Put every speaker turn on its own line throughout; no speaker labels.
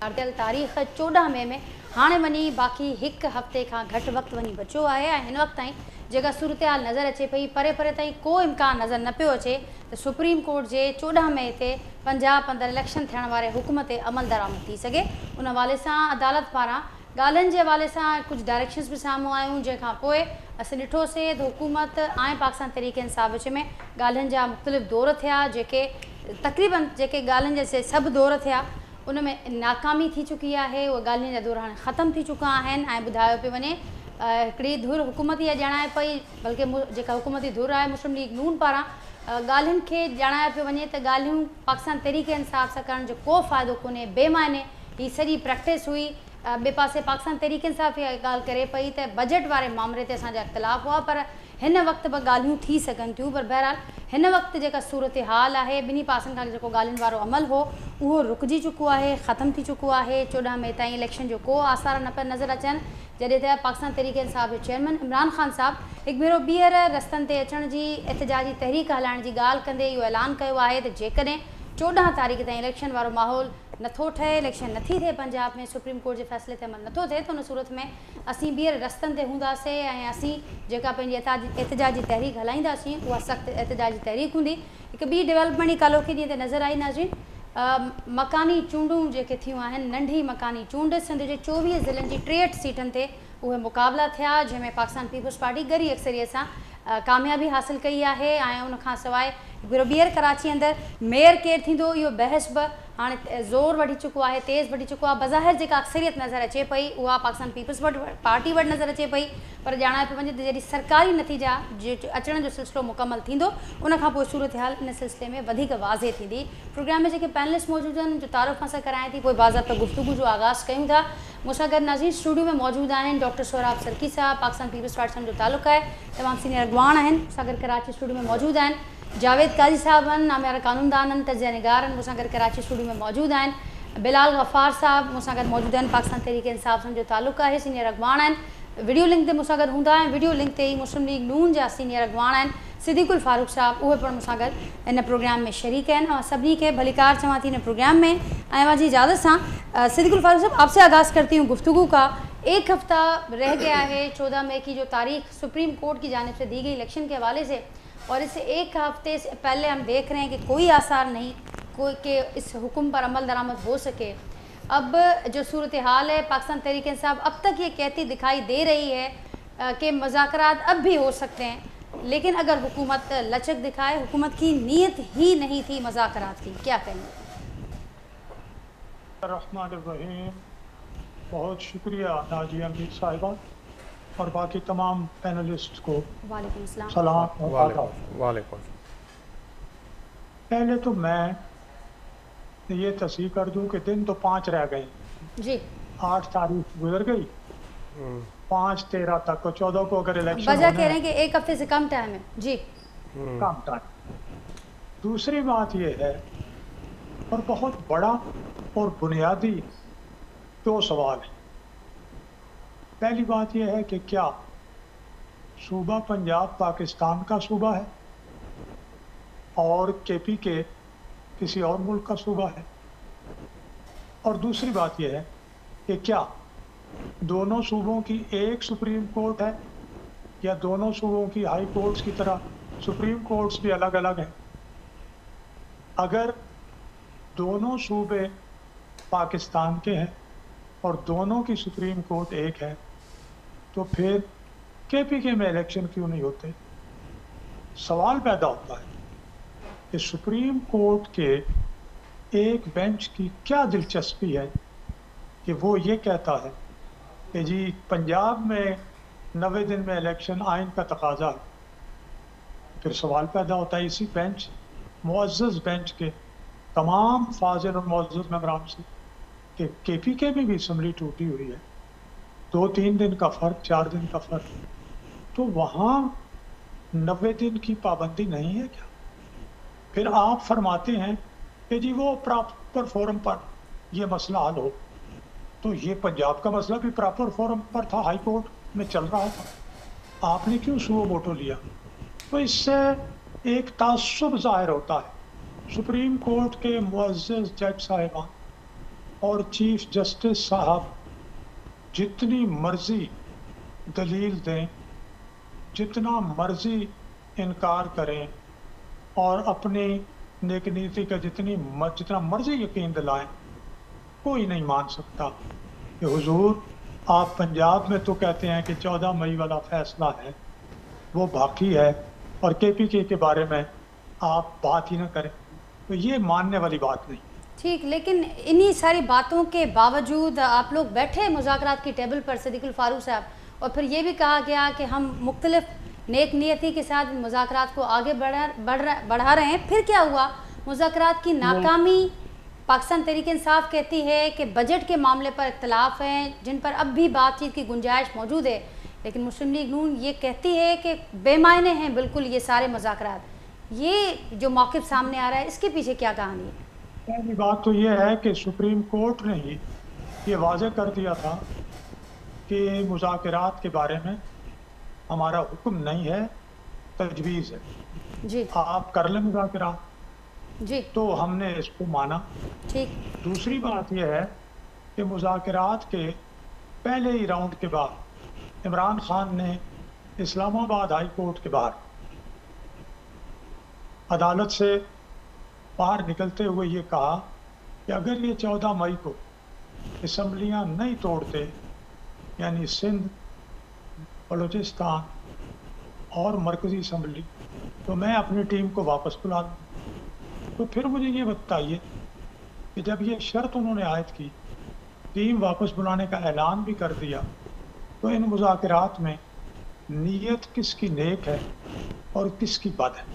थियल तारीख़ 14 मई में हाणे वञी बाक़ी हिकु हफ़्ते खां घटि वक़्तु वञी बचियो आहे ऐं हिन वक़्त ताईं जेका सूरत हाल नज़र अचे पई परे परे ताईं को इम्कान नज़र न पियो अचे त सुप्रीम कोर्ट जे 14 मई ते पंजाब अंदरि इलेक्शन थियण वारे हुकुम ते अमल दरामद थी सघे। उन हवाले सां अदालत पारां ॻाल्हियुनि जे हवाले सां कुझु डायरेक्शन्स बि साम्हूं आयूं, जंहिंखां पोइ असीं ॾिठोसीं त हुकूमत ऐं पाकिस्तान तहरीक इंसाफ़ विच में ॻाल्हियुनि जा मुख़्तलिफ़ दौर थिया, जेके तक़रीबन जेके ॻाल्हियुनि जा सभु दौर थिया उन में नाकामी थी चुकी आहे। उहे ॻाल्हियुनि जा दौर हाणे ख़तमु थी चुका आहिनि ऐं ॿुधायो पियो वञे हिकिड़ी धुर हुकूमत इहा ॼाणाए पई, बल्कि जेका हुकूमती धुर आहे मुस्लिम लीग नून पारां ॻाल्हियुनि खे ॼाणायो पियो वञे त ॻाल्हियूं पाकिस्तान तहरीक इंसाफ़ सां करण जो को फ़ाइदो कोन्हे, बेमाने ही सॼी प्रैक्टिस हुई। ॿिए पासे पाकिस्तान तहरीक इंसाफ़ इहा ॻाल्हि करे पई त बजट वारे मामले ते असांजा इख़्तिलाफ़ हुआ, पर हिन वक़्तु बि ॻाल्हियूं थी सघनि थियूं। पर बहरहाल हिन वक़्तु जेका सूरत हाल आहे ॿिन्ही पासनि खां जेको ॻाल्हियुनि वारो अमल हो उहो रुकिजी चुको आहे, ख़तमु थी चुको आहे। 14 मई ताईं इलेक्शन जो को आसार न पिया नज़र अचनि, जॾहिं त पाकिस्तान तहरीक इंसाफ़ जो चेयरमैन इमरान ख़ान साहब हिकु भेरो ॿीहर रस्तनि ते अचण जी एतिजाजी तहरीक हलाइण जी ॻाल्हि कंदे इहो ऐलान कयो आहे त जेकॾहिं 14 तारीख़ ताईं इलेक्शन वारो माहौल नथो ठहे, इलेक्शन नथी थिए पंजाब में, सुप्रीम कोर्ट जे फ़ैसिले ते अमल नथो थिए त उन सूरत में असीं ॿीहर रस्तनि ते हूंदासीं ऐं असीं जेका पंहिंजी एतिजाजी तहरीक हलाईंदासीं उहा सख़्तु एतिजाजी तहरीक हूंदी। हिकु ॿी डेवलपमेंट ई कालोकी ॾींहं ते नज़र आई नाज़रीन, मकानी चूंडूं जेके थियूं आहिनि, नंढी मकानी चूंड सिंध जे 24 ज़िलनि जी 63 सीटनि ते उहे मुक़ाबला थिया, जंहिंमें पाकिस्तान पीपल्स पार्टी गरी अक्सरियत सां कामयाबी हासिल कई आहे। ऐं उनखां सवाइ ॿियो ॿीहर कराची अंदरि मेयर केरु थींदो इहो बहस बि हाणे ज़ोर वठी चुको आहे, तेज़ वठी चुको आहे। बज़ाहिर जेका अक्सरियत नज़र अचे पई उहा पाकिस्तान पीपल्स पार्टी वटि नज़र अचे पई, पर ॼाणाए पियो वञे त जॾहिं सरकारी नतीजा अचण जो सिलसिलो मुकमल थींदो उनखां पोइ सूरत हाल इन सिलसिले में वधीक वाज़े थींदी। प्रोग्राम में जेके पैनलिस्ट मौजूदु आहिनि जो तारुफ़ सां कराए थी, पोइ बाज़ाब्ता गुफ़्तगू जो आगाज़ कयूं था। मूंसां गॾु नाज़रीन स्टूडियो में मौजूदु आहिनि डॉक्टर सोहराब सरकी साहब, पाकिस्तान पीपल्स पार्टी सां जो तालुक़ु आहे, तमामु सीनियर अॻवान आहिनि। मूंसां गॾु कराची स्टूडियो में मौजूदु आहिनि जावेद काजी साहब आहिनि, नामियारा कानूनदान आहिनि, तजिया निगार आहिनि, मूंसां गॾु कराची स्टूडियो में मौजूदु आहिनि। बिलाल गफ़ार साहब मूंसां गॾु मौजूदु आहिनि, पाकिस्तान तहरीक इंसाफ़ सां जो तालुक़ु आहे, सीनियर अॻवान आहिनि। वीडियो लिंक ते मूंसां गॾु हूंदा आहिनि, वीडियो लिंक ते ई मुस्लिम लीग नून जा सीनियर अॻवान आहिनि सिद्दीकुल फारूक साहब, उहे पिणु मूंसां गॾु इन प्रोग्राम में शरीक आहिनि। और सभी के भलीकार चवां थी इन प्रोग्राम में। जी इजाज़त से सिद्दीकुल फारूक साहब आपसे आगाज़ करती हूँ गुफ्तगू का। एक हफ़्ता रह गया है 14 मई की जो तारीख सुप्रीम कोर्ट की जानिब से दी गई इलेक्शन के हवाले से, और इससे एक हफ़्ते से पहले हम देख रहे हैं कि कोई आसार नहीं कोई के इस हुक्म पर अमल दरामद हो सके। अब जो सूरत हाल है पाकिस्तान तहरीक इंसाफ अब तक ये कहती दिखाई दे रही है कि मुज़ाकरात अब भी हो सकते हैं, लेकिन अगर हुकूमत लचक दिखाए, हुकूमत की नीयत ही नहीं थी मुज़ाकरात की, क्या कहेंगे?
रहमानिर्रहीम, बहुत शुक्रिया नाजिया मीर साहिबा और बाकी तमाम पैनलिस्ट को
वालेकुम सलाम।
सलाम और आदाब।
वालेकुम।
पहले तो मैं ये तस्दीक कर दूं कि दिन तो 5 रह गए
जी,
8 तारीख गुजर गई, 5 13 तक को 14 को अगर इलेक्शन
वजह कह रहे हैं कि एक हफ्ते से कम टाइम है जी,
कम टाइम। दूसरी बात ये है और बहुत बड़ा और बुनियादी 2 सवाल है। पहली बात यह है कि क्या सूबा पंजाब पाकिस्तान का सूबा है और केपी के किसी और मुल्क का सूबा है? और दूसरी बात यह है कि क्या दोनों सूबों की एक सुप्रीम कोर्ट है या दोनों सूबों की हाई कोर्ट्स की तरह सुप्रीम कोर्ट्स भी अलग अलग हैं? अगर दोनों सूबे पाकिस्तान के हैं और दोनों की सुप्रीम कोर्ट एक है तो फिर केपीके में इलेक्शन क्यों नहीं होते? सवाल पैदा होता है कि सुप्रीम कोर्ट के एक बेंच की क्या दिलचस्पी है कि वो ये कहता है कि जी पंजाब में 90 दिन में इलेक्शन आइन का तकाजा है। फिर सवाल पैदा होता है इसी बेंच, मुअज़्ज़ज़ बेंच के तमाम फाजिल और मुअज़्ज़ज़ मेंबरान से कि केपीके में भी असम्बली टूटी हुई है, 2-3 दिन का फ़र्क, 4 दिन का फ़र्क, तो वहाँ 90 दिन की पाबंदी नहीं है क्या? फिर आप फरमाते हैं कि जी वो प्रॉपर फोरम पर ये मसला हल हो, तो ये पंजाब का मसला भी प्रॉपर फोरम पर था, हाई कोर्ट में चल रहा था, आपने क्यों सुओ मोटो लिया? तो इससे एक तासुब ज़ाहिर होता है। सुप्रीम कोर्ट के मुअज़्ज़ज़ जज साहिबान और चीफ जस्टिस साहब जितनी मर्जी दलील दें, जितना मर्जी इनकार करें और अपनी नेक नीति का जितना मर्जी यकीन दिलाएं, कोई नहीं मान सकता कि हुजूर आप पंजाब में तो कहते हैं कि 14 मई वाला फैसला है वो बाकी है और केपीके के बारे में आप बात ही ना करें, तो ये मानने वाली बात नहीं।
ठीक, लेकिन इन्हीं सारी बातों के बावजूद आप लोग बैठे मुज़ाकरात की टेबल पर सिद्दीकुल फारूक साहब, और फिर ये भी कहा गया कि हम मुख्तलिफ नेक नियति के साथ मुज़ाकरात को आगे बढ़ा रहे हैं। फिर क्या हुआ? मुज़ाकरात की नाकामी। पाकिस्तान तहरीक इंसाफ कहती है कि बजट के मामले पर इख्तलाफ हैं जिन पर अब भी बातचीत की गुंजाइश मौजूद है, लेकिन मुस्लिम लीग नून ये कहती है कि बेमायने हैं बिल्कुल ये सारे मुज़ाकरात। ये जो मौक़िफ़ सामने आ रहा है, इसके पीछे क्या कहानी है?
पहली बात तो ये है कि सुप्रीम कोर्ट ने ही ये वाज़े कर दिया था कि मुज़ाकरात के बारे में हमारा हुक्म नहीं है, तजवीज़ है
जी,
आप कर लें मुज़ाकरात,
जी,
तो हमने इसको माना।
ठीक,
दूसरी बात यह है कि मुज़ाकरात के पहले ही राउंड के बाद इमरान खान ने इस्लामाबाद हाई कोर्ट के बाहर अदालत से बाहर निकलते हुए ये कहा कि अगर ये 14 मई को असम्बलियाँ नहीं तोड़ते, यानी सिंध, बलूचिस्तान और मरकज़ी असम्बली, तो मैं अपनी टीम को वापस बुला लूँ। तो फिर मुझे ये बताइए कि जब ये शर्त उन्होंने आयद की, टीम वापस बुलाने का ऐलान भी कर दिया, तो इन मुज़ाकरात में नीयत किसकी नेक है और किसकी बद है,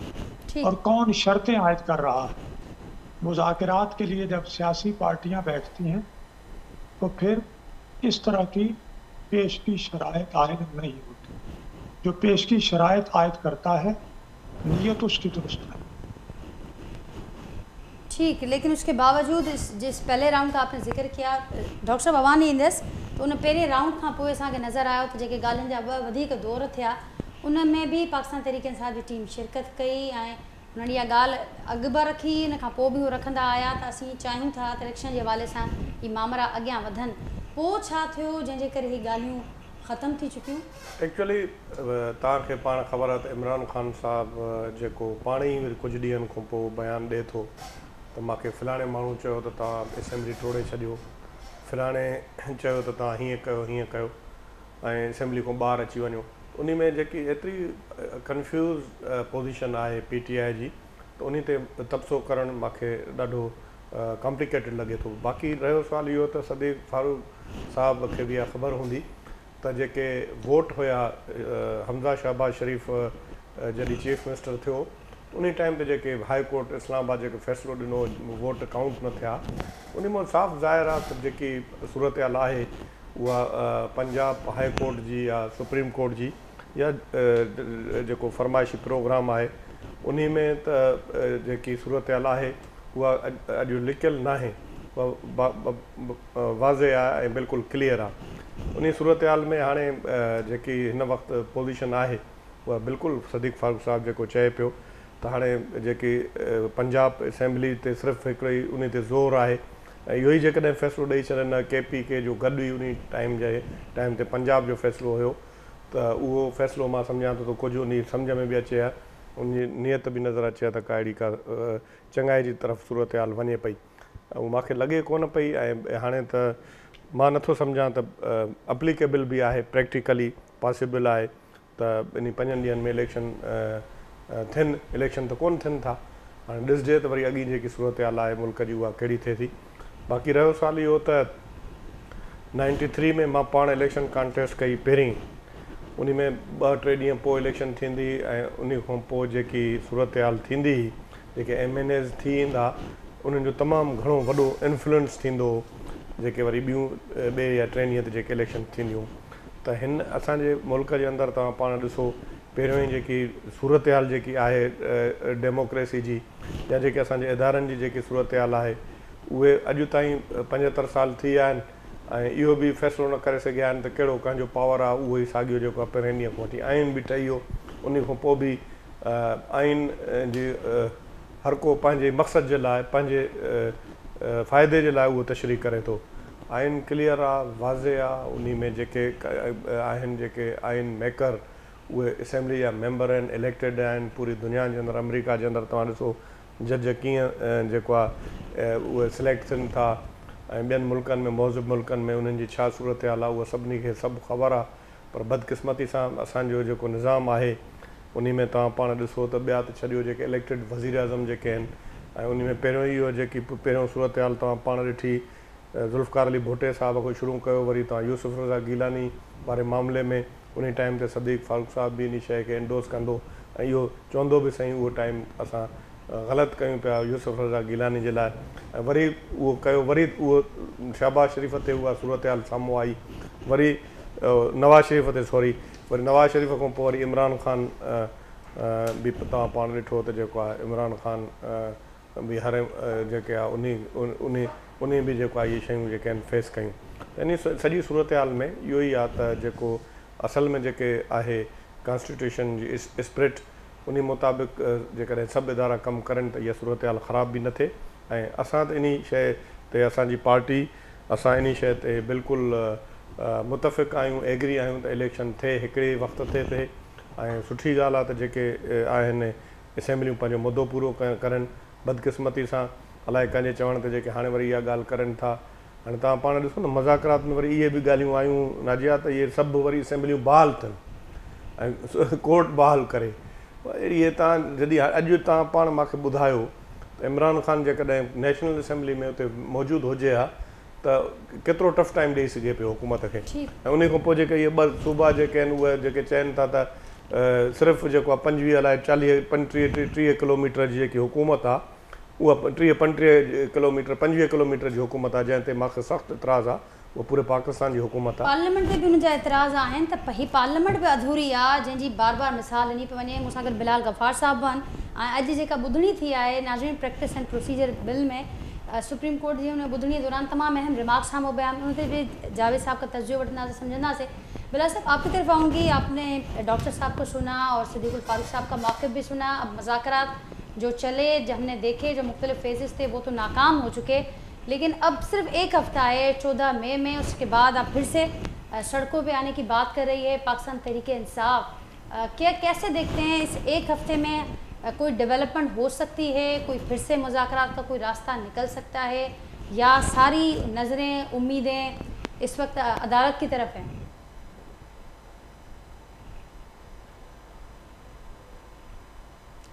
ठीक,
और कौन शर्तें आयद कर रहा है। मुज़ाकरात के लिए जब सियासी पार्टियां बैठती हैं तो फिर इस तरह की पेश की शराइत आयद नहीं होती। जो पेश की शराइत आयद करता है, नीयत उसकी दुरुस्त है।
ठीक, लेकिन उसके बावजूद जिस पहले राउंड का आपने जिक्र किया, डॉक्टर साहब अवानी ईंदसि, तो उन पहिरें राउंड खां पोइ असांखे नज़र आयो त जेके ॻाल्हियुनि जा ॿ वधीक दौर थिया, उन में भी पाकिस्तान तहरीक इंसाफ जी टीम शिरकत कई ऐं उन्हनि इहा ॻाल्हि अॻु बि रखी, इन खां पोइ बि उहो रखंदा आया त असीं चाहियूं था त इलेक्शन जे हवाले सां ही मामला अॻियां वधनि। पोइ छा थियो जंहिंजे करे ही ॻाल्हियूं ख़तमु थी चुकियूं?
एक्चुअली तव्हांखे पाण ख़बर आहे त इमरान ख़ान साहिबु जेको पाण ई कुझु ॾींहंनि खां पोइ बयानु ॾिए थो त मूंखे फलाणे माण्हू चयो त तव्हां असेंबली टोड़े छॾियो, फलाणे चयो त तव्हां हीअं कयो हीअं कयो ऐं असेंबली खां ॿाहिरि अची वञो। उन में जेकी एतिरी कंफ्यूज़ पोज़ीशन आहे PTI जी, त उन ते तबसो करणु मूंखे ॾाढो कॉम्प्लिकेटेड लॻे थो। बाक़ी रहियो सुवाल इहो त सिद्दीक़ फारूक साहिब खे बि इहा ख़बर हूंदी त जेके वोट हुया हमज़ा शहबाज शरीफ़ जॾहिं चीफ मिनिस्टर थियो, उन टाइम ते जेके हाई कोर्ट इस्लामाबाद जेको फ़ैसिलो ॾिनो, वोट काउंट न थिया, उन मां साफ़ ज़ाहिर आहे त जेकी सूरत हाल आहे उहा पंजाब हाई कोर्ट जी या सुप्रीम कोर्ट जी या जेको फरमाइशी प्रोग्राम आहे उन में त जेकी सूरत हाल आहे उहा अॼु लिकियलु न आहे, उहा वाज़े आहे ऐं बिल्कुलु क्लियर आहे। उन सूरत हाल में हाणे जेकी हिन वक़्तु पोज़ीशन आहे उहा बिल्कुलु सिद्दीक़ फारूक साहिबु जेको चए पियो त हाणे जेकी पंजाब असेंबली ते सिर्फ़ु हिकिड़ी उन ते ज़ोर आहे ऐं इहो ई जेकॾहिं फ़ैसिलो ॾेई छॾनि KPK जो गॾु ई उन टाइम ते पंजाब जो फ़ैसिलो हुयो, त उहो फ़ैसिलो मां सम्झां थो त कुझु उन सम्झ में बि अचे हा, उन जी नियत बि नज़र अचे हा त का अहिड़ी का चङाई जी तरफ़ सूरत हाल वञे पई, ऐं मूंखे लॻे कोन पई। ऐं हाणे त मां नथो सम्झां त अप्लीकेबल बि आहे, प्रैक्टिकली पॉसिबल आहे त इन 5 ॾींहंनि में इलेक्शन थियनि। इलेक्शन त कोन थियनि था, हाणे ॾिसजे त वरी अॻी जेकी सूरत हाल आहे मुल्क जी उहा कहिड़ी थिए थी। बाक़ी रहियो सुवाल इहो त 93 में मां पाण इलेक्शन कॉन्टेस्ट कई पहिरीं, उन में 2-3 ॾींहं पोइ इलेक्शन थींदी ऐं उन खां पोइ जेकी सूरत हाल थींदी हुई, जेके MNAs थी ईंदा उन्हनि जो तमामु घणो वॾो इन्फ्लुएंस थींदो हो, जेके वरी ॿियूं 2 या 3 ॾींहं ते जेके इलेक्शन थींदियूं। त हिन असांजे मुल्क जे अंदरि तव्हां पाण ॾिसो, पहिरियों ई जेकी सूरत हाल जेकी आहे डेमोक्रेसी जी या जेके असांजे इदारनि जी जेकी सूरत हाल आहे, उहे अॼु ताईं 75 साल थी विया आहिनि ऐं इहो बि फ़ैसिलो न करे सघिया आहिनि त कहिड़ो कंहिंजो पावर आहे। उहो ई साॻियो जेको आहे पहिरें ॾींहं खां वठी आइन बि ठही वियो, उन खां पोइ बि आइन जी हर को पंहिंजे मक़सद जे लाइ, पंहिंजे फ़ाइदे जे लाइ उहो तशरीह करे थो। आइन क्लियर आहे, वाज़े आहे, उन में जेके आहिनि जेके आइन मेकर उहे असेंबली जा मेंबर आहिनि, इलेक्टेड आहिनि। पूरी दुनिया जे अंदरि, अमेरिका जे अंदरि तव्हां ॾिसो जज कीअं जेको आहे उहे सिलेक्ट थियनि था, ऐं ॿियनि मुल्कनि में, मौज़ूब मुल्कनि में उन्हनि जी छा सूरत हाल आहे उहा सभिनी खे सभु ख़बर आहे। पर बदकिस्मती सां असांजो जेको निज़ाम आहे उन में तव्हां पाण ॾिसो त ॿिया त छॾियो, जेके इलेक्टेड वज़ीर आज़म जेके आहिनि, ऐं उन में पहिरियों इहो जेकी पहिरियों सूरत हाल तव्हां पाण ॾिठी, ज़ुल्फ़कार अली भुट्टे साहिब खां शुरू कयो, वरी तव्हां यूसुफ रज़ा गीलानी वारे मामले में उन टाइम ते सदीक़ फारूक साहिब बि इन शइ खे इंडोस कंदो, ऐं इहो चवंदो बि साईं उहो टाइम असां ग़लति कयूं पिया यूसुफ रज़ा गीलानी जे लाइ, ऐं वरी उहो कयो, वरी उहो शहबाज़ शरीफ़ ते उहा सूरत हाल साम्हूं आई, वरी नवाज़ शरीफ़ ते सॉरी, वरी नवाज़ शरीफ़ खां पोइ वरी इमरान ख़ान बि तव्हां पाण ॾिठो त जेको आहे इमरान ख़ान बि हर जेके आहे उन बि जेको आहे इहे शयूं जेके आहिनि फेस कयूं। इन सॼी सूरत हाल में इहो ई आहे त जेको असल में जेके आहे कॉन्स्टिट्यूशन जी स्पिरिट उन मुताबिक़ जेकॾहिं सभु इदारा कमु करनि त इहा सूरत हाल ख़राब बि न थिए। ऐं असां त इन शइ ते, असांजी पार्टी, असां इन शइ ते बिल्कुलु मुतफ़िक़ आहियूं, एग्री आहियूं त इलेक्शन थिए, हिकिड़े वक़्तु थिए। ऐं सुठी ॻाल्हि आहे त जेके आहिनि असेंबलियूं पंहिंजो मुदो पूरो करनि। बदकिस्मती सां अलाए कंहिंजे चवण ते जेके हाणे वरी इहा ॻाल्हि करनि था, हाणे तव्हां पाण ॾिसो न मज़ाकरात में वरी इहे बि ॻाल्हियूं आयूं नाजिया त इहे सभु वरी असेंबलियूं बहाल थियनि ऐं कोर्ट बहाल करे। इहे तव्हां जॾहिं अॼु तव्हां पाण मूंखे ॿुधायो त इमरान ख़ान जेकॾहिं नेशनल असेंबली में उते मौजूदु हुजे हा त केतिरो टफ टाइम ॾेई सघे पियो हुकूमत खे। ऐं उन खां पोइ जेके इहे ॿ सूबा जेके आहिनि उहे जेके चवनि था त सिर्फ़ु जेको आहे 25 अलाए 40 35 किलोमीटर जी जेकी हुकूमत आहे उहा 35 किलोमीटर 25 किलोमीटर जी हुकूमत आहे, जंहिं ते मूंखे सख़्तु इतराज़ आहे। उहा पूरे पाकिस्तान जी हुकूमत आहे।
पार्लियामेंट ते बि हुनजा एतिराज़ आहिनि त हीअ पार्लियामेंट बि अधूरी आहे, जंहिंजी बार बार मिसाल ॾिनी पई वञे। मूंसां गॾु बिलाल गफ़ार साहिब बि आहिनि, ऐं अॼु जेका ॿुधणी थी आहे नाज़रीन प्रैक्टिस एंड प्रोसीजर बिल में सुप्रीम कोर्ट जी हुन ॿुधणी दौरान तमामु अहम रिमार्क्स साम्हूं पिया, उन ते भी जावेद साहब का तजज़ुबो वठंदासीं, समझंदासीं। बिलाल साहब, आपकी तरफ आऊँगी। आपने डॉक्टर साहब को सुना और सदीकुल फारूक साहब का मौक़िफ़ भी सुना। अब मज़ाकरात जो चले, जो हमने देखे, जो मुख्तलिफ फेजेस थे, वो तो नाकाम हो चुके, लेकिन अब सिर्फ एक हफ़्ता है 14 मई में, उसके बाद आप फिर से सड़कों पे आने की बात कर रही है पाकिस्तान तहरीक इंसाफ। क्या कैसे देखते हैं इस एक हफ़्ते में कोई डेवलपमेंट हो सकती है, कोई फिर से मुज़ाकरात का कोई रास्ता निकल सकता है, या सारी नज़रें उम्मीदें इस वक्त अदालत की तरफ हैं?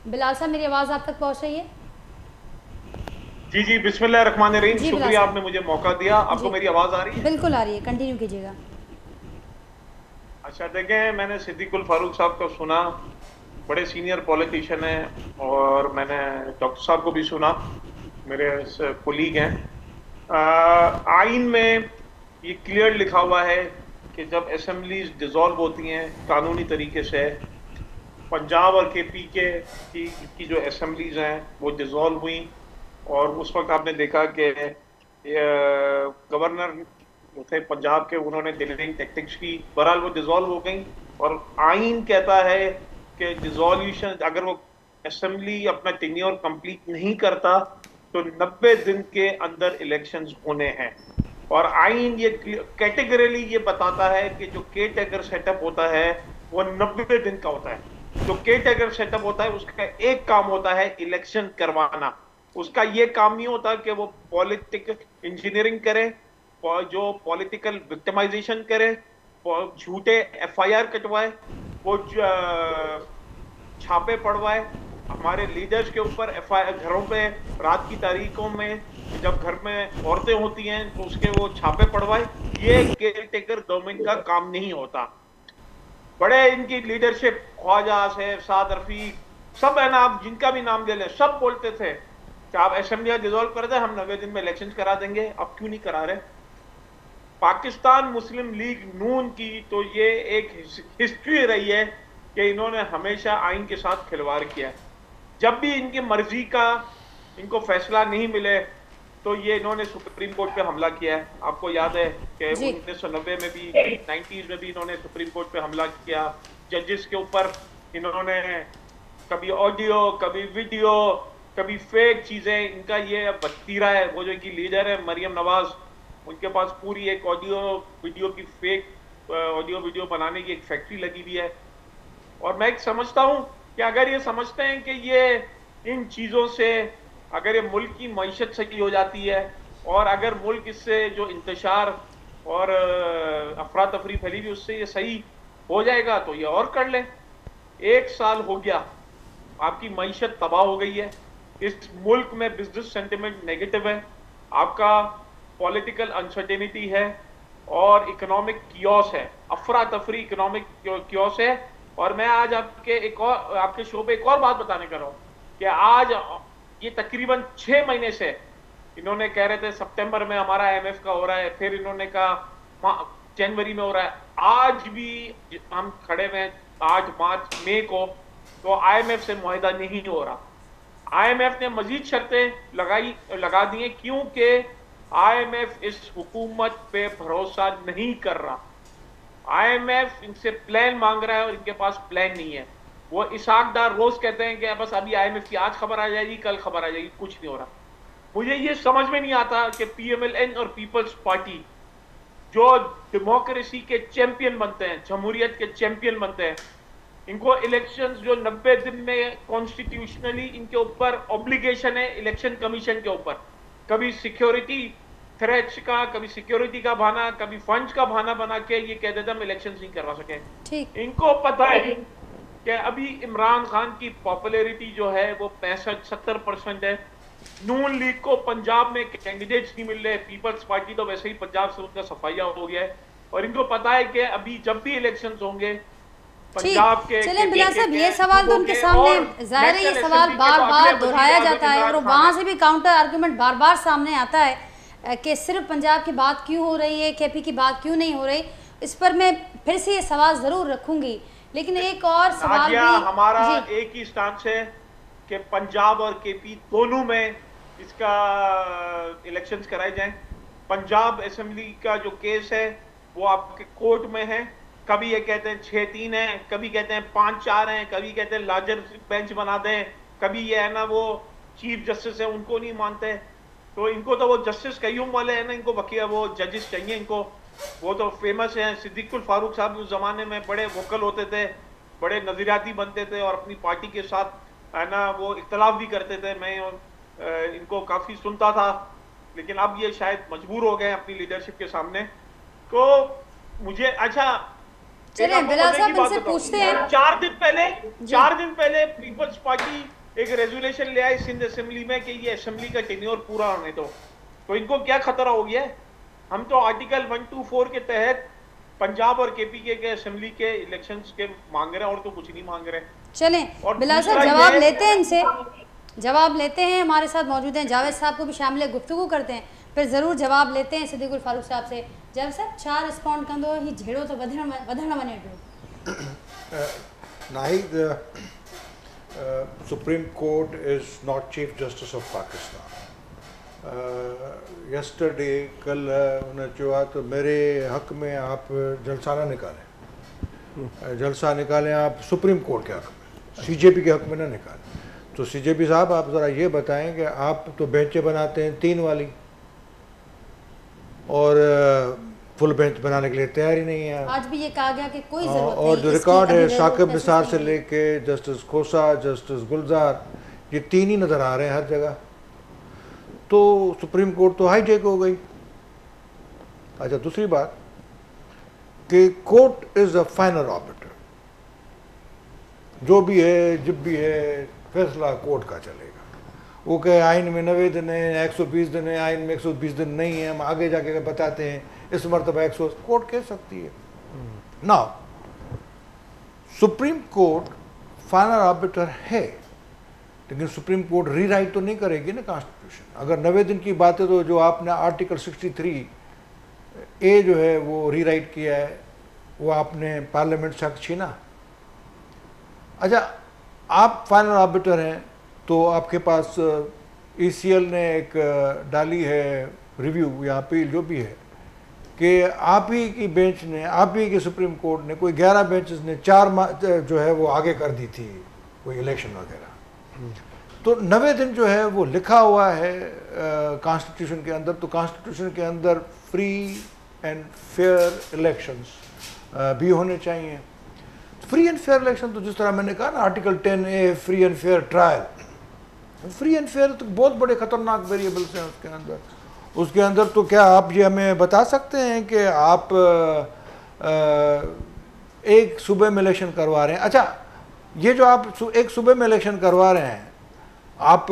बिलाल साहब, मेरी आवाज़ आप तक पहुँच रही है?
जी जी, बिस्मिल्लाहिर्रहमानिर्रहीम। शुक्रिया आपने मुझे मौका दिया। आपको मेरी आवाज़ आ रही है?
बिल्कुल आ रही है, कंटिन्यू कीजिएगा।
अच्छा, देखें, मैंने सिद्दीकुल फारूक साहब को सुना, बड़े सीनियर पॉलिटिशियन हैं, और मैंने डॉक्टर साहब को भी सुना, मेरे कोलीग हैं। आइन में ये क्लियर लिखा हुआ है कि जब असेंबलीज डिज़ोल्व होती हैं कानूनी तरीके से, पंजाब और KP की जो असेंबलीज हैं वो डिज़ोल्व हुई, और उस वक्त आपने देखा कि गवर्नर थे पंजाब के, उन्होंने डिलीडिंग टैक्टिक्स की, बहरहाल वो डिज़ोल्व हो गई। और आइन कहता है कि डिज़ोल्यूशन, अगर वो असेंबली अपना टेन्योर कंप्लीट नहीं करता तो 90 दिन के अंदर इलेक्शंस होने हैं। और आइन ये कैटेगरीली ये बताता है कि जो केयर टेकर सेटअप होता है वो 90 दिन का होता है। जो केयर टेकर सेटअप होता है उसका एक काम होता है इलेक्शन करवाना। उसका ये काम नहीं होता कि वो पॉलिटिकल इंजीनियरिंग करे, जो पॉलिटिकल विक्टिमाइजेशन करे, झूठे FIR कटवाए, वो छापे पड़वाए हमारे लीडर्स के ऊपर, FIR घरों पे रात की तारीखों में जब घर में औरतें होती हैं तो उसके वो छापे पड़वाए। ये केयर टेकर गवर्नमेंट का काम नहीं होता। बड़े इनकी लीडरशिप, ख्वाजा से साद रफीक, सब है ना, आप जिनका भी नाम ले लें, सब बोलते थे कि आप असेंबली डिसॉल्व कर दें, हम 90 दिन में इलेक्शन करा देंगे। अब क्यों नहीं करा रहे? पाकिस्तान मुस्लिम लीग नून की तो ये एक हिस्ट्री रही है कि इन्होंने हमेशा आइन के साथ खिलवाड़ किया है। जब भी इनकी मर्जी का इनको फैसला नहीं मिले तो ये इन्होंने सुप्रीम कोर्ट पे हमला किया है। आपको याद है कि 1990 में भी, 90s में भी इन्होंने सुप्रीम कोर्ट पे हमला किया। जजेस के ऊपर इन्होंने कभी ऑडियो, कभी वीडियो, कभी फेक चीजें, इनका ये बतीरा है। वो जो कि लीडर है मरियम नवाज, उनके पास पूरी एक ऑडियो वीडियो की फेक ऑडियो वीडियो बनाने की एक फैक्ट्री लगी हुई है। और मैं समझता हूं कि अगर ये समझते हैं कि ये इन चीजों से अगर ये मुल्क की मईशत सही हो जाती है और अगर मुल्क इससे जो इंतशार और अफरा तफरी फैली हुई उससे ये सही हो जाएगा तो ये और कर ले। 1 साल हो गया, आपकी मईशत तबाह हो गई है, इस मुल्क में बिजनेस सेंटिमेंट नेगेटिव है, आपका पॉलिटिकल अनसर्टेनिटी है और इकोनॉमिक कियोस है, अफरा तफरी इकोनॉमिक कियोस है। और मैं आज आपके शो पे एक और बात बताने कर रहा हूं कि आज ये तकरीबन 6 महीने से इन्होंने कह रहे थे सितंबर में हमारा IMF का हो रहा है, फिर इन्होंने कहा जनवरी में हो रहा है, आज भी हम खड़े में 8 मार्च मई को, तो IMF से मुआहिदा नहीं हो रहा। IMF ने मजीद शर्तें लगा दी हैं क्योंकि IMF इस हुकूमत पे भरोसा नहीं कर रहा। IMF इनसे प्लान मांग रहा है और इनके पास प्लान नहीं है। वो इसाक डार रोज कहते हैं कि बस अभी IMF की आज खबर आ जाएगी, कल खबर आ जाएगी, कुछ नहीं हो रहा। मुझे ये समझ में नहीं आता कि PMLN और पीपल्स पार्टी जो डेमोक्रेसी के चैंपियन बनते हैं, जमहूरियत के चैंपियन बनते हैं, इनको इलेक्शंस जो 90 दिन में कॉन्स्टिट्यूशनली इनके ऊपर ऑब्लिगेशन है इलेक्शन कमीशन के ऊपर, कभी सिक्योरिटी थ्रेट्स का, कभी सिक्योरिटी का बहाना, कभी फंड्स का बहाना बना के ये कह देते हम इलेक्शंस नहीं करवा सके।
ठीक,
इनको पता है कि अभी इमरान खान की पॉपुलैरिटी जो है वो 65-70% है। नून लीग को पंजाब में कैंडिडेट्स नहीं मिल रहे, पीपल्स पार्टी तो वैसे ही पंजाब से उनका सफाया हो गया है और इनको पता है कि अभी जब भी इलेक्शंस होंगे पंजाब के
चलें बिलाल साहब, ये सवाल तो उनके सामने जाहिर है, ये सवाल बार बार दोहराया जाता है और वहाँ से भी काउंटर आर्गुमेंट बार बार सामने आता है कि सिर्फ पंजाब की बात क्यों हो रही है, KP की बात क्यों नहीं हो रही। इस पर मैं फिर से ये सवाल ज़रूर रखूंगी, लेकिन एक और सवाल भी
हमारा एक ही स्टांस है कि पंजाब और KP दोनों में इसका इलेक्शंस कराए जाएं। पंजाब असेंबली का जो केस है वो आपके कोर्ट में है, कभी ये कहते हैं 6-3 है, कभी कहते हैं 5-4 हैं, कभी कहते हैं लार्जर बेंच बना दें, कभी ये है ना वो चीफ जस्टिस है उनको नहीं मानते, तो इनको तो वो जस्टिस कयूम वाले हैं ना, इनको वकील वो जजेस चाहिए इनको, वो तो फेमस हैं। सिद्दीकुल फारूक साहब उस जमाने में बड़े वोकल होते थे, बड़े नजरियाती बनते थे और अपनी पार्टी के साथ है ना वो इख्तलाफ भी करते थे। मैं इनको काफी सुनता था, लेकिन अब ये शायद मजबूर हो गए अपनी लीडरशिप के सामने। तो मुझे अच्छा
चलिए बिलाल साहब इनसे पूछते हैं।
4 दिन पहले पीपल्स पार्टी एक रेजोल्यूशन ले आई सिंध असेंबली में कि ये असेंबली का टेन्योर पूरा होने दो, तो इनको क्या खतरा हो गया है? हम तो आर्टिकल 124 के तहत पंजाब और KP के असेंबली के इलेक्शंस के मांग रहे हैं और तो कुछ नहीं मांग रहे।
चलें बिलाल साहब जवाब लेते हैं, इनसे जवाब लेते हैं। हमारे साथ मौजूद हैं जावेद साहब, को भी शामिल गुफ्तगू करते हैं, फिर ज़रूर जवाब लेते हैं सिद्दीकुल फारूक साहब से। जावेद साहब छा रिस्पॉन्ड कंदो ही झेड़ो तो वधण वञे पियो।
Nahid, Supreme Court is not Chief Justice of Pakistan. Yesterday, कल उन्होंने चुहा तो मेरे हक में आप जलसा ना निकालें, जलसा निकालें आप सुप्रीम कोर्ट के हक में, CJP के हक में ना निकालें। तो CJP साहब आप ज़रा ये बताएं कि आप तो बेंचें बनाते हैं 3 वाली और फुल बेंच बनाने के लिए तैयार ही नहीं है।
आज भी ये कहा गया कि कोई जरूरत नहीं।
और जो रिकॉर्ड है साकिब निसार से लेके जस्टिस खोसा, जस्टिस गुलजार, ये 3 ही नज़र आ रहे हैं हर जगह। तो सुप्रीम कोर्ट तो हाईजेक हो गई। अच्छा, दूसरी बात कि court is a final arbiter, जो भी है जब भी है फैसला कोर्ट का चलेगा। वो कहे आइन में 90 दिन है, 120 दिन है, आइन में 120 दिन नहीं है, हम आगे जाके बताते हैं इस मरतबा 100, कोर्ट कह सकती है ना। सुप्रीम कोर्ट फाइनल आर्बिटर है, लेकिन सुप्रीम कोर्ट रीराइट तो नहीं करेगी ना कॉन्स्टिट्यूशन। अगर 90 दिन की बात है तो जो आपने आर्टिकल 63A जो है वो रीराइट किया है, वो आपने पार्लियामेंट से हक छीना। अच्छा, आप फाइनल आर्बिटर हैं तो आपके पास ECL ने एक डाली है रिव्यू या अपील जो भी है कि आप ही की बेंच ने, आप ही के सुप्रीम कोर्ट ने, कोई 11 बेंचेस ने 4 जो है वो आगे कर दी थी कोई इलेक्शन वगैरह। तो 90 दिन जो है वो लिखा हुआ है कॉन्स्टिट्यूशन के अंदर। तो कॉन्स्टिट्यूशन के अंदर फ्री एंड फेयर इलेक्शंस भी होने चाहिए। फ्री एंड फेयर इलेक्शन तो जिस तरह मैंने कहा ना, article 10A free and fair trial, free and fair तो बहुत बड़े खतरनाक वेरिएबल्स हैं उसके अंदर। उसके अंदर तो क्या आप ये हमें बता सकते हैं कि आप एक सूबे में इलेक्शन करवा रहे हैं, अच्छा ये जो आप एक सूबे में इलेक्शन करवा रहे हैं, आप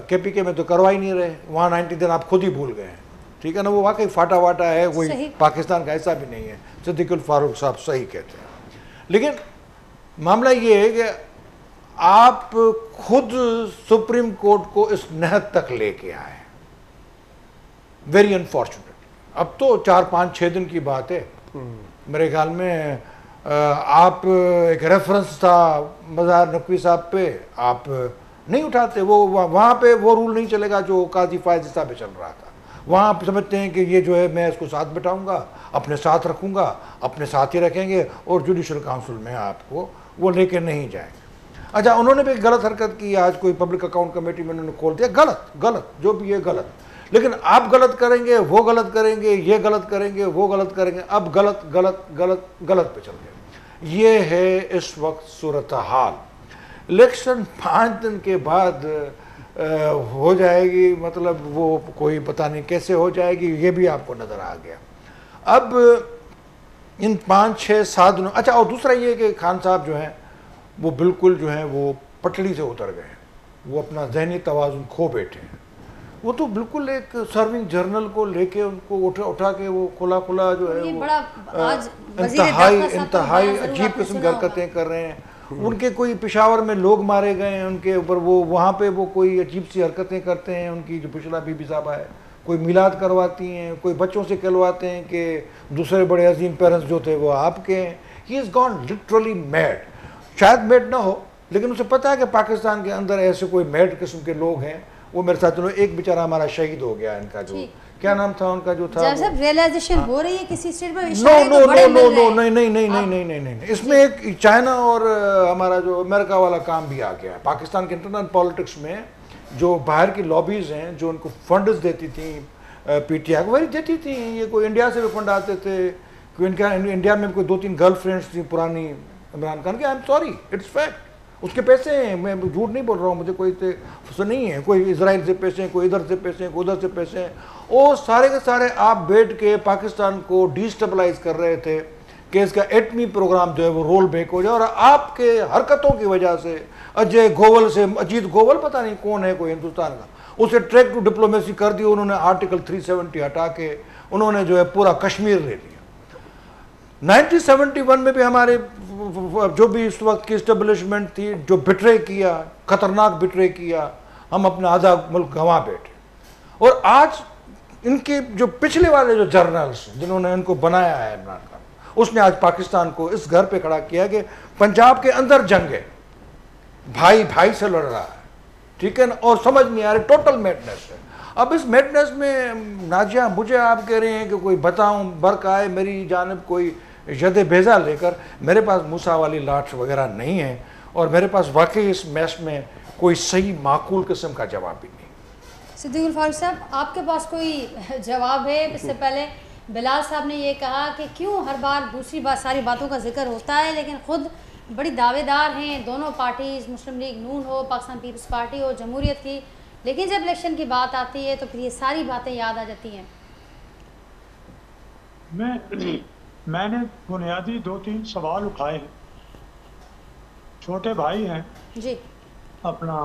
KPK में तो करवा ही नहीं रहे, वहाँ 90 दिन आप खुद ही भूल गए हैं, ठीक है ना। वो वाकई फाटा वाटा है, कोई पाकिस्तान का ऐसा भी नहीं है, सिद्दीकुल फारूक साहब सही कहते हैं। लेकिन मामला ये है कि आप खुद सुप्रीम कोर्ट को इस नहद तक लेके आए, वेरी अनफॉर्चुनेट। अब तो 4-5-6 दिन की बात है, मेरे ख्याल में आप एक रेफरेंस था मज़ार नकवी साहब पे, आप नहीं उठाते, वो वहाँ पे वो रूल नहीं चलेगा जो काजी फायज साहब पे चल रहा था। वहाँ आप समझते हैं कि ये जो है मैं इसको साथ बिठाऊंगा, अपने साथ रखूंगा, अपने साथ ही रखेंगे और जुडिशल काउंसिल में आपको वो लेके नहीं जाएंगे। अच्छा, उन्होंने भी गलत हरकत की, आज कोई पब्लिक अकाउंट कमेटी में उन्होंने खोल दिया, गलत गलत जो भी है गलत। लेकिन आप गलत करेंगे, वो गलत करेंगे, ये गलत करेंगे, वो गलत करेंगे, अब गलत गलत गलत गलत पे चल गए। ये है इस वक्त सूरत हाल। इलेक्शन 5 दिन के बाद हो जाएगी, मतलब वो कोई पता नहीं कैसे हो जाएगी, ये भी आपको नज़र आ गया। अब इन 5-6-7 दिनों, अच्छा और दूसरा ये कि खान साहब जो हैं वो बिल्कुल जो हैं वो पटड़ी से उतर गए हैं, वो अपना ज़हनी तवाज़ुन खो बैठे हैं। वो तो बिल्कुल एक सर्विंग जर्नल को लेके उनको उठा के वो खुला जो है वो इंतहाई अजीब किस्म की हरकतें कर रहे हैं। उनके कोई पेशावर में लोग मारे गए हैं उनके ऊपर, वो वहाँ पे वो कोई अजीब सी हरकतें करते हैं। उनकी जो पिछला बीबी साहबा है, कोई मिलाद करवाती हैं, कोई बच्चों से कहलवाते हैं कि दूसरे बड़े अजीम पेरेंट्स जो थे वो आपके हैं। He is gone literally mad. शायद मैड ना हो, लेकिन उसे पता है कि पाकिस्तान के अंदर ऐसे कोई मैड किस्म के लोग हैं। वो मेरे साथ चलो, एक बेचारा हमारा शहीद हो गया, इनका जो क्या नाम था उनका जो था,
जब रियलाइजेशन हो रही है किसी स्टेट में,
नहीं, इसमें एक चाइना और हमारा जो अमेरिका वाला काम भी आ गया। पाकिस्तान के इंटरनल पॉलिटिक्स में जो बाहर की लॉबीज हैं, जो उनको फंड्स देती थी, PTI को वही देती थी, ये कोई इंडिया से भी फंड आते थे, कोई इनका इंडिया में कोई 2-3 गर्लफ्रेंड्स थी पुरानी इमरान खान की। I am sorry, it's fact, उसके पैसे हैं, मैं झूठ नहीं बोल रहा हूँ, मुझे कोई फुसर नहीं है, कोई इजराइल से पैसे हैं, कोई इधर से पैसे हैं, कोई उधर से पैसे हैं। और सारे के सारे आप बैठ के पाकिस्तान को डिस्टेबलाइज कर रहे थे कि इसका एटमी प्रोग्राम जो है वो रोल बैक हो जाए। और आपके हरकतों की वजह से अजय गोवल से, अजीत गोवल पता नहीं कौन है, कोई हिंदुस्तान का, उसे ट्रैक टू डिप्लोमेसी कर दी उन्होंने। आर्टिकल 370 हटा के उन्होंने जो है पूरा कश्मीर ले लिया। 1971 में भी हमारे जो भी इस वक्त की इस्टेब्लिशमेंट थी, जो बिट्रे किया, खतरनाक बिट्रे किया, हम अपना आधा मुल्क गंवा बैठे। और आज इनके जो पिछले वाले जो जर्नल्स जिन्होंने इनको बनाया है इमरान खान, उसने आज पाकिस्तान को इस घर पे खड़ा किया कि पंजाब के अंदर जंग है, भाई भाई से लड़ रहा है, ठीक है ना, और समझ नहीं आ रही, टोटल मैडनेस है। अब इस मैडनेस में नाजिया, मुझे आप कह रहे हैं कि कोई बताऊं बर्क आए मेरी जानिब कोई यद बेजा लेकर, मेरे पास मूसा वाली लाठ वगैरह नहीं है, और मेरे पास वाकई इस मैच में कोई सही माकूल किस्म का जवाब भी नहीं।
सिद्दीकुल फारूक साहब, आपके पास कोई जवाब है? इससे पहले बिलाल साहब ने ये कहा कि क्यों हर बार दूसरी बात सारी बातों का जिक्र होता है, लेकिन खुद बड़ी दावेदार हैं दोनों पार्टीज, मुस्लिम लीग नून हो, पाकिस्तान पीपल्स पार्टी हो, जमहूरियत की, लेकिन जब इलेक्शन की बात आती है तो फिर ये सारी बातें याद आ जाती हैं।
मैंने बुनियादी 2-3 सवाल उठाए हैं। छोटे भाई हैं
जी
अपना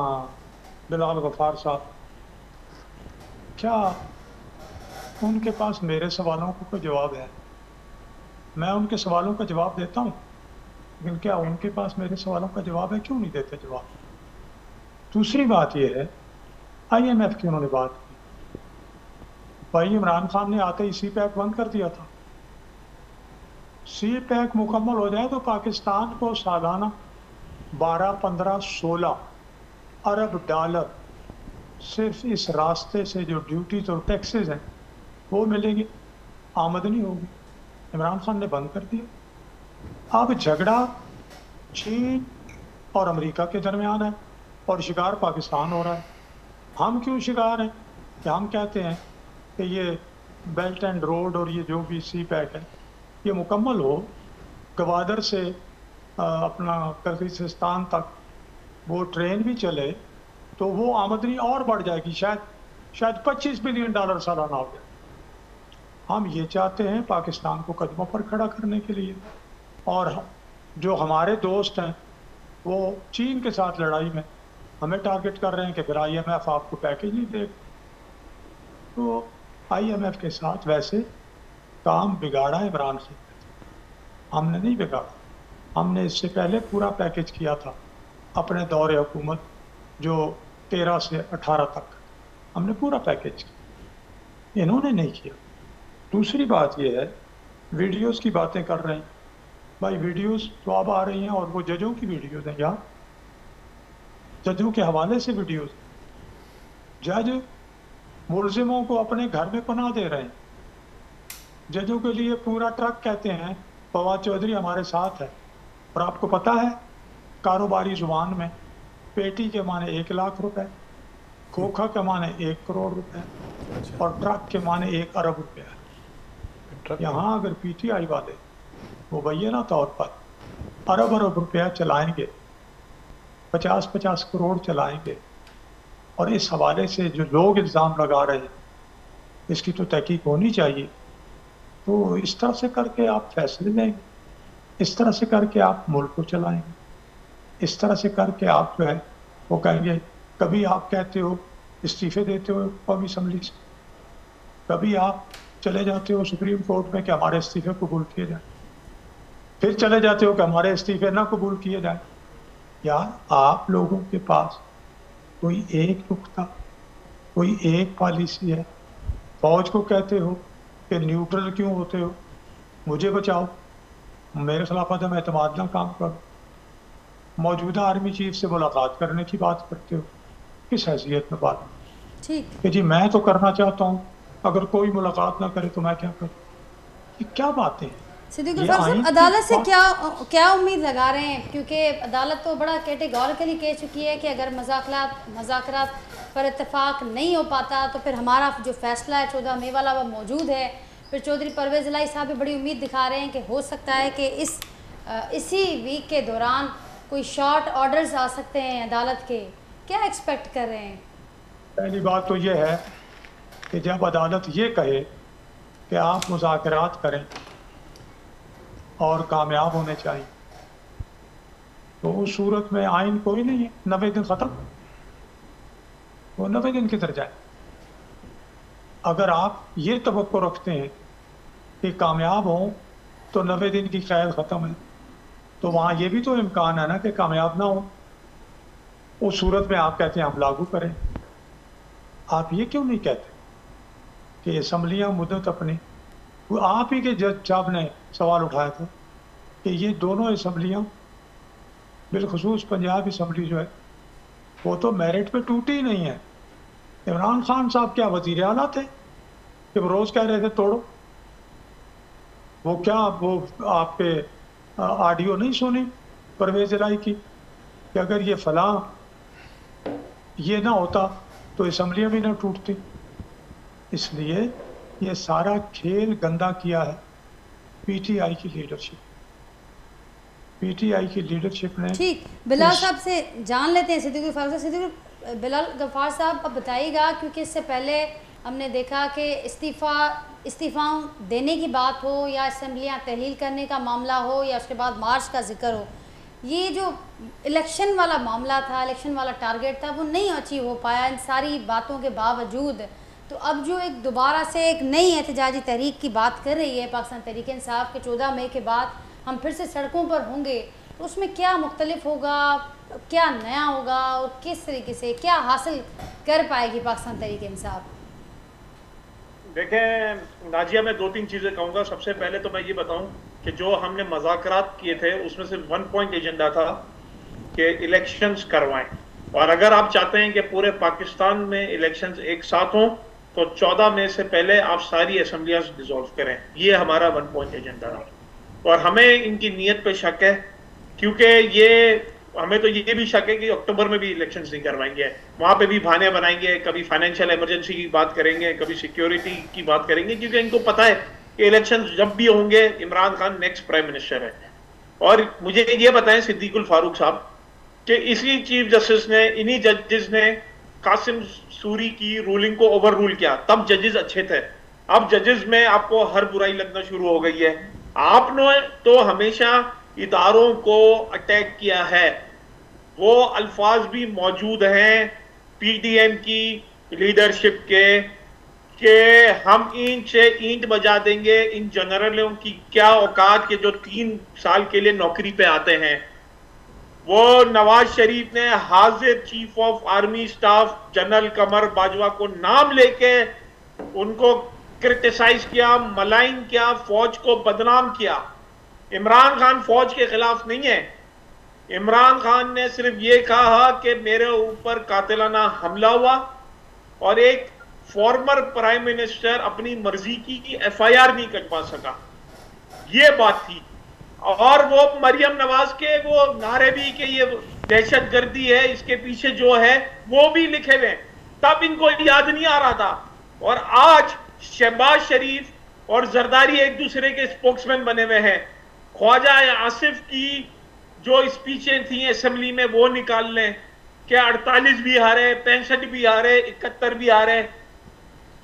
बिलाल गफ्फार साहब, क्या उनके पास मेरे सवालों का कोई जवाब है? मैं उनके सवालों का जवाब देता हूँ, लेकिन क्या उनके पास मेरे सवालों का जवाब है? क्यों नहीं देते जवाब? दूसरी बात यह है, IMF की उन्होंने बात की। भाई इमरान खान ने आते ही CPEC बंद कर दिया था। CPEC मुकम्मल हो जाए तो पाकिस्तान को सालाना 12, 15, 16 अरब डॉलर सिर्फ इस रास्ते से जो ड्यूटीज और टैक्सेस हैं वो मिलेंगे, आमदनी होगी। इमरान खान ने बंद कर दिया। अब झगड़ा चीन और अमेरिका के दरमियान है। और शिकार पाकिस्तान हो रहा है। हम क्यों शिकार हैं कि हम कहते हैं कि ये बेल्ट एंड रोड और ये जो भी सी पैक है ये मुकम्मल हो, गवादर से अपना किर्गिस्तान तक वो ट्रेन भी चले तो वो आमदनी और बढ़ जाएगी, शायद $25 बिलियन सालाना हो जाए। हम ये चाहते हैं पाकिस्तान को कदमों पर खड़ा करने के लिए। और जो हमारे दोस्त हैं वो चीन के साथ लड़ाई में हमें टारगेट कर रहे हैं कि फिर IMF आपको पैकेज नहीं देगा। तो IMF के साथ वैसे काम बिगाड़ा इमरान खान, हमने नहीं बिगाड़ा। हमने इससे पहले पूरा पैकेज किया था अपने दौरे हुकूमत जो 13 से 18 तक, हमने पूरा पैकेज किया, इन्होंने नहीं किया। दूसरी बात यह है, वीडियोस की बातें कर रहे हैं भाई, वीडियोस तो अब आ रही हैं और वो जजों की वीडियोस हैं यार, जजों के हवाले से वीडियोस। जज मुलजिमों को अपने घर में पनाह दे रहे हैं, जजों के लिए पूरा ट्रक कहते हैं फवाद चौधरी हमारे साथ है। और आपको पता है कारोबारी जुबान में पेटी के माने 1 लाख रुपए, खोखा के माने 1 करोड़ रुपए और ट्रक के माने 1 अरब रुपया। यहाँ अगर PTI वाले मुबैना तौर पर अरब रुपया चलाएंगे, 50-50 करोड़ चलाएंगे, और इस हवाले से जो लोग इल्ज़ाम लगा रहे हैं इसकी तो तहकीक होनी चाहिए। तो इस तरह से करके आप फैसले लेंगे, इस तरह से करके आप मुल्क को चलाएंगे, इस तरह से करके आप जो है वो कहेंगे। कभी आप कहते हो इस्तीफे देते हो कौमी असम्बली से, कभी आप चले जाते हो सुप्रीम कोर्ट में कि हमारे इस्तीफे कबूल किए जाए, फिर चले जाते हो कि हमारे इस्तीफे ना कबूल किए जाए। यार आप लोगों के पास कोई एक नुक्ता, कोई एक पॉलिसी है। फौज को कहते हो कि न्यूट्रल क्यों होते हो, मुझे बचाओ, मेरे खिलाफ अदम एतमाद ना काम करो। मौजूदा आर्मी चीफ से मुलाकात करने की बात करते हो, किस हैसियत में बात?
ठीक
कि जी मैं तो करना चाहता हूँ, अगर कोई मुलाकात ना करे तो मैं क्या करूँ? ये क्या बातें हैं?
सिद्दीक गफ्फार साहब, अदालत से क्या उम्मीद लगा रहे हैं? क्योंकि अदालत तो बड़ा कैटेगोरिकली कह चुकी है कि अगर मुज़ाकरात पर इत्तेफाक नहीं हो पाता तो फिर हमारा जो फैसला है 14 मई वाला वो मौजूद है। फिर चौधरी परवेज़ इलाही साहब भी बड़ी उम्मीद दिखा रहे हैं कि हो सकता है कि इसी वीक के दौरान कोई शॉर्ट ऑर्डर्स आ सकते हैं अदालत के। क्या एक्सपेक्ट कर रहे हैं?
पहली बात तो ये है कि जब अदालत ये कहे कि आप मुज़ाकरात करें और कामयाब होने चाहिए, तो उस सूरत में आइन कोई नहीं है, 90 दिन ख़त्म, वो 90 दिन किधर जाए? अगर आप ये तवक्को रखते हैं कि कामयाब हों तो 90 दिन की क़ैद ख़त्म है, तो वहाँ ये भी तो इम्कान है ना कि कामयाब ना हो। उस सूरत में आप कहते हैं हम लागू करें। आप ये क्यों नहीं कहते कि असम्बलियाँ मुद्दत अपनी, वो आप ही के जज साहब ने सवाल उठाया था कि ये दोनों असम्बलियाँ, बिलखसूस पंजाब असम्बली जो है वो तो मेरिट पे टूटी ही नहीं है। इमरान खान साहब क्या वज़ीर आला थे कि वो रोज़ कह रहे थे तोड़ो? वो क्या वो आपके ऑडियो नहीं सुनी परवेज़ इलाही की कि अगर ये फलां ये ना होता तो असम्बलियाँ भी ना टूटती? इसलिए ये सारा खेल गंदा किया है PTI की लीडरशिप। PTI की लीडरशिप ने।
ठीक, बिलाल साहब से जान लेते हैं सिद्दीक गफ्फार साहब। सिद्दीक बिलाल गफ्फार साहब अब बताइएगा, क्योंकि इससे पहले हमने देखा कि इस्तीफ़ाओं देने की बात हो या असम्बलियाँ तहलील करने का मामला हो या उसके बाद मार्च का जिक्र हो, ये जो इलेक्शन वाला मामला था, इलेक्शन वाला टारगेट था, वो नहीं अचीव हो पाया इन सारी बातों के बावजूद। तो अब जो एक दोबारा से एक नई एहतजाजी तहरीक की बात कर रही है पाकिस्तान तहरीक इंसाफ के 14 मई के बाद हम फिर से सड़कों पर होंगे, तो उसमें क्या मुख्तलिफ होगा, क्या नया होगा और किस तरीके से क्या हासिल कर पाएगी पाकिस्तान तहरीक इंसाफ?
देखें नाजिया, मैं 2-3 चीज़ें कहूँगा। सबसे पहले तो मैं ये बताऊँ कि जो हमने मुज़ाकरात किए थे उसमें से 1 पॉइंट एजेंडा था कि इलेक्शंस करवाएं, और अगर आप चाहते हैं कि पूरे पाकिस्तान में इलेक्शंस एक साथ हों तो 14 मई से पहले आप सारी असम्बलियाँ डिसॉल्व करें। ये हमारा 1 पॉइंट एजेंडा था और हमें इनकी नीयत पे शक है, क्योंकि ये हमें तो ये भी शक है कि अक्टूबर में भी इलेक्शंस नहीं करवाएंगे, वहां पे भी बहाने बनाएंगे, कभी फाइनेंशियल इमरजेंसी की बात करेंगे, कभी सिक्योरिटी की बात करेंगे, क्योंकि इनको पता है कि इलेक्शंस जब भी होंगे Imran Khan next prime minister है। और मुझे ये बताएं सिद्दीकुल फारूक साहब कि इसी चीफ जस्टिस ने, इन्हीं जजेस ने कासिम सूरी की रूलिंग को ओवर रूल किया, तब जजेस अच्छे थे। अब जजेस में आपको हर बुराई लगना शुरू हो गई है। आपने तो हमेशा इदारों को अटैक किया है, वो अल्फाज भी मौजूद हैं पीडीएम की लीडरशिप के कि हम ईंट से ईंट बजा देंगे, इन जनरलों की क्या औकात के जो 3 साल के लिए नौकरी पे आते हैं। वो नवाज शरीफ ने हाजिर chief of army staff general Qamar Bajwa को नाम लेके उनको क्रिटिसाइज किया, मलाइन किया, फौज को बदनाम किया। इमरान खान फौज के खिलाफ नहीं है। इमरान खान ने सिर्फ ये कहा कि मेरे ऊपर कातिलाना हमला हुआ और एक फॉर्मर प्राइम मिनिस्टर अपनी मर्जी की एफआईआर नहीं कटवा सका, ये बात थी। और वो मरियम नवाज के वो नारे भी कि ये दहशत गर्दी है, इसके पीछे जो है वो भी लिखे हुए, तब इनको याद नहीं आ रहा था। और आज शहबाज शरीफ और जरदारी एक दूसरे के स्पोक्समैन बने हुए हैं। ख्वाजा आसिफ की जो स्पीचें थी असेंबली में वो निकाल लें कि 48 भी आ रहे, 65 भी आ रहे, 71 भी आ रहे।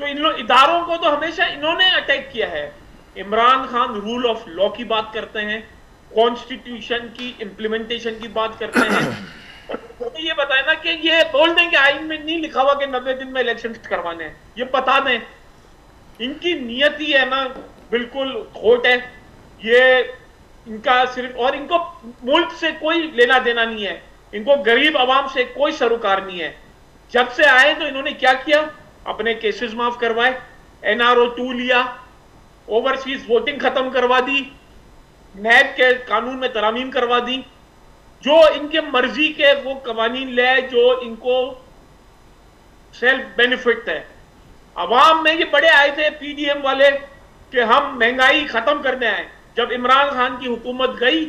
तो इन लोग इदारों को तो हमेशा इन्होंने अटैक किया है। Imran Khan rule of law की बात करते हैं, कॉन्स्टिट्यूशन की इंप्लीमेंटेशन की बात करते हैं। तो ये बताए ना कि ये बोल दें कि आइन में नहीं लिखा हुआ कि 90 दिन में इलेक्शन करवाने हैं, ये बता दें। इनकी नियत ही है ना बिल्कुल खोट है। ये इनका सिर्फ, और इनको मुल्क से कोई लेना देना नहीं है, इनको गरीब आवाम से कोई सरोकार नहीं है। जब से आए तो इन्होंने क्या किया, अपने केसेस माफ करवाए, NRO 2 लिया, ओवरसीज वोटिंग खत्म करवा दी, नैब के कानून में तरामीम करवा दी, जो इनके मर्जी के वो कवानीन ले जो इनको सेल्फ बेनिफिट है। अवाम में ये बड़े आए थे पीडीएम वाले कि हम महंगाई खत्म करने आए। जब इमरान खान की हुकूमत गई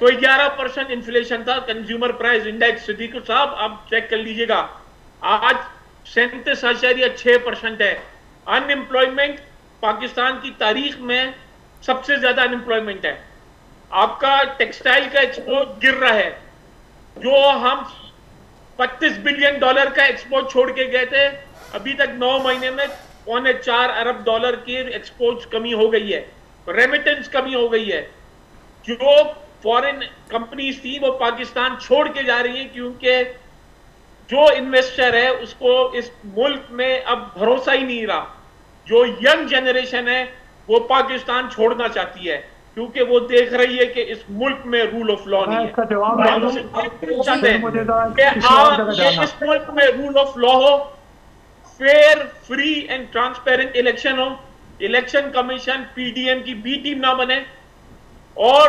तो 11% इन्फ्लेशन था, कंज्यूमर प्राइस इंडेक्स, सिद्दीकी साहब आप चेक कर लीजिएगा, आज 37.6% है। अनएम्प्लॉयमेंट पाकिस्तान की तारीख में सबसे ज्यादा अनएम्प्लॉयमेंट है। आपका टेक्सटाइल का एक्सपोर्ट गिर रहा है, जो हम $32 बिलियन का एक्सपोर्ट छोड़ के गए थे, अभी तक 9 महीने में $4.25 अरब की एक्सपोर्ट कमी हो गई है, रेमिटेंस कमी हो गई है। जो फॉरेन कंपनीज थी वो पाकिस्तान छोड़ के जा रही है, क्योंकि जो इन्वेस्टर है उसको इस मुल्क में अब भरोसा ही नहीं रहा। जो यंग जनरेशन है वो पाकिस्तान छोड़ना चाहती है, क्योंकि वो देख रही है कि इस मुल्क में रूल ऑफ लॉ नहीं है।
इसका जवाब
हम चाहते हैं कि इस मुल्क में रूल ऑफ लॉ हो, fair, free and transparent election हो, इलेक्शन कमीशन पीडीएम की बी टीम ना बने, और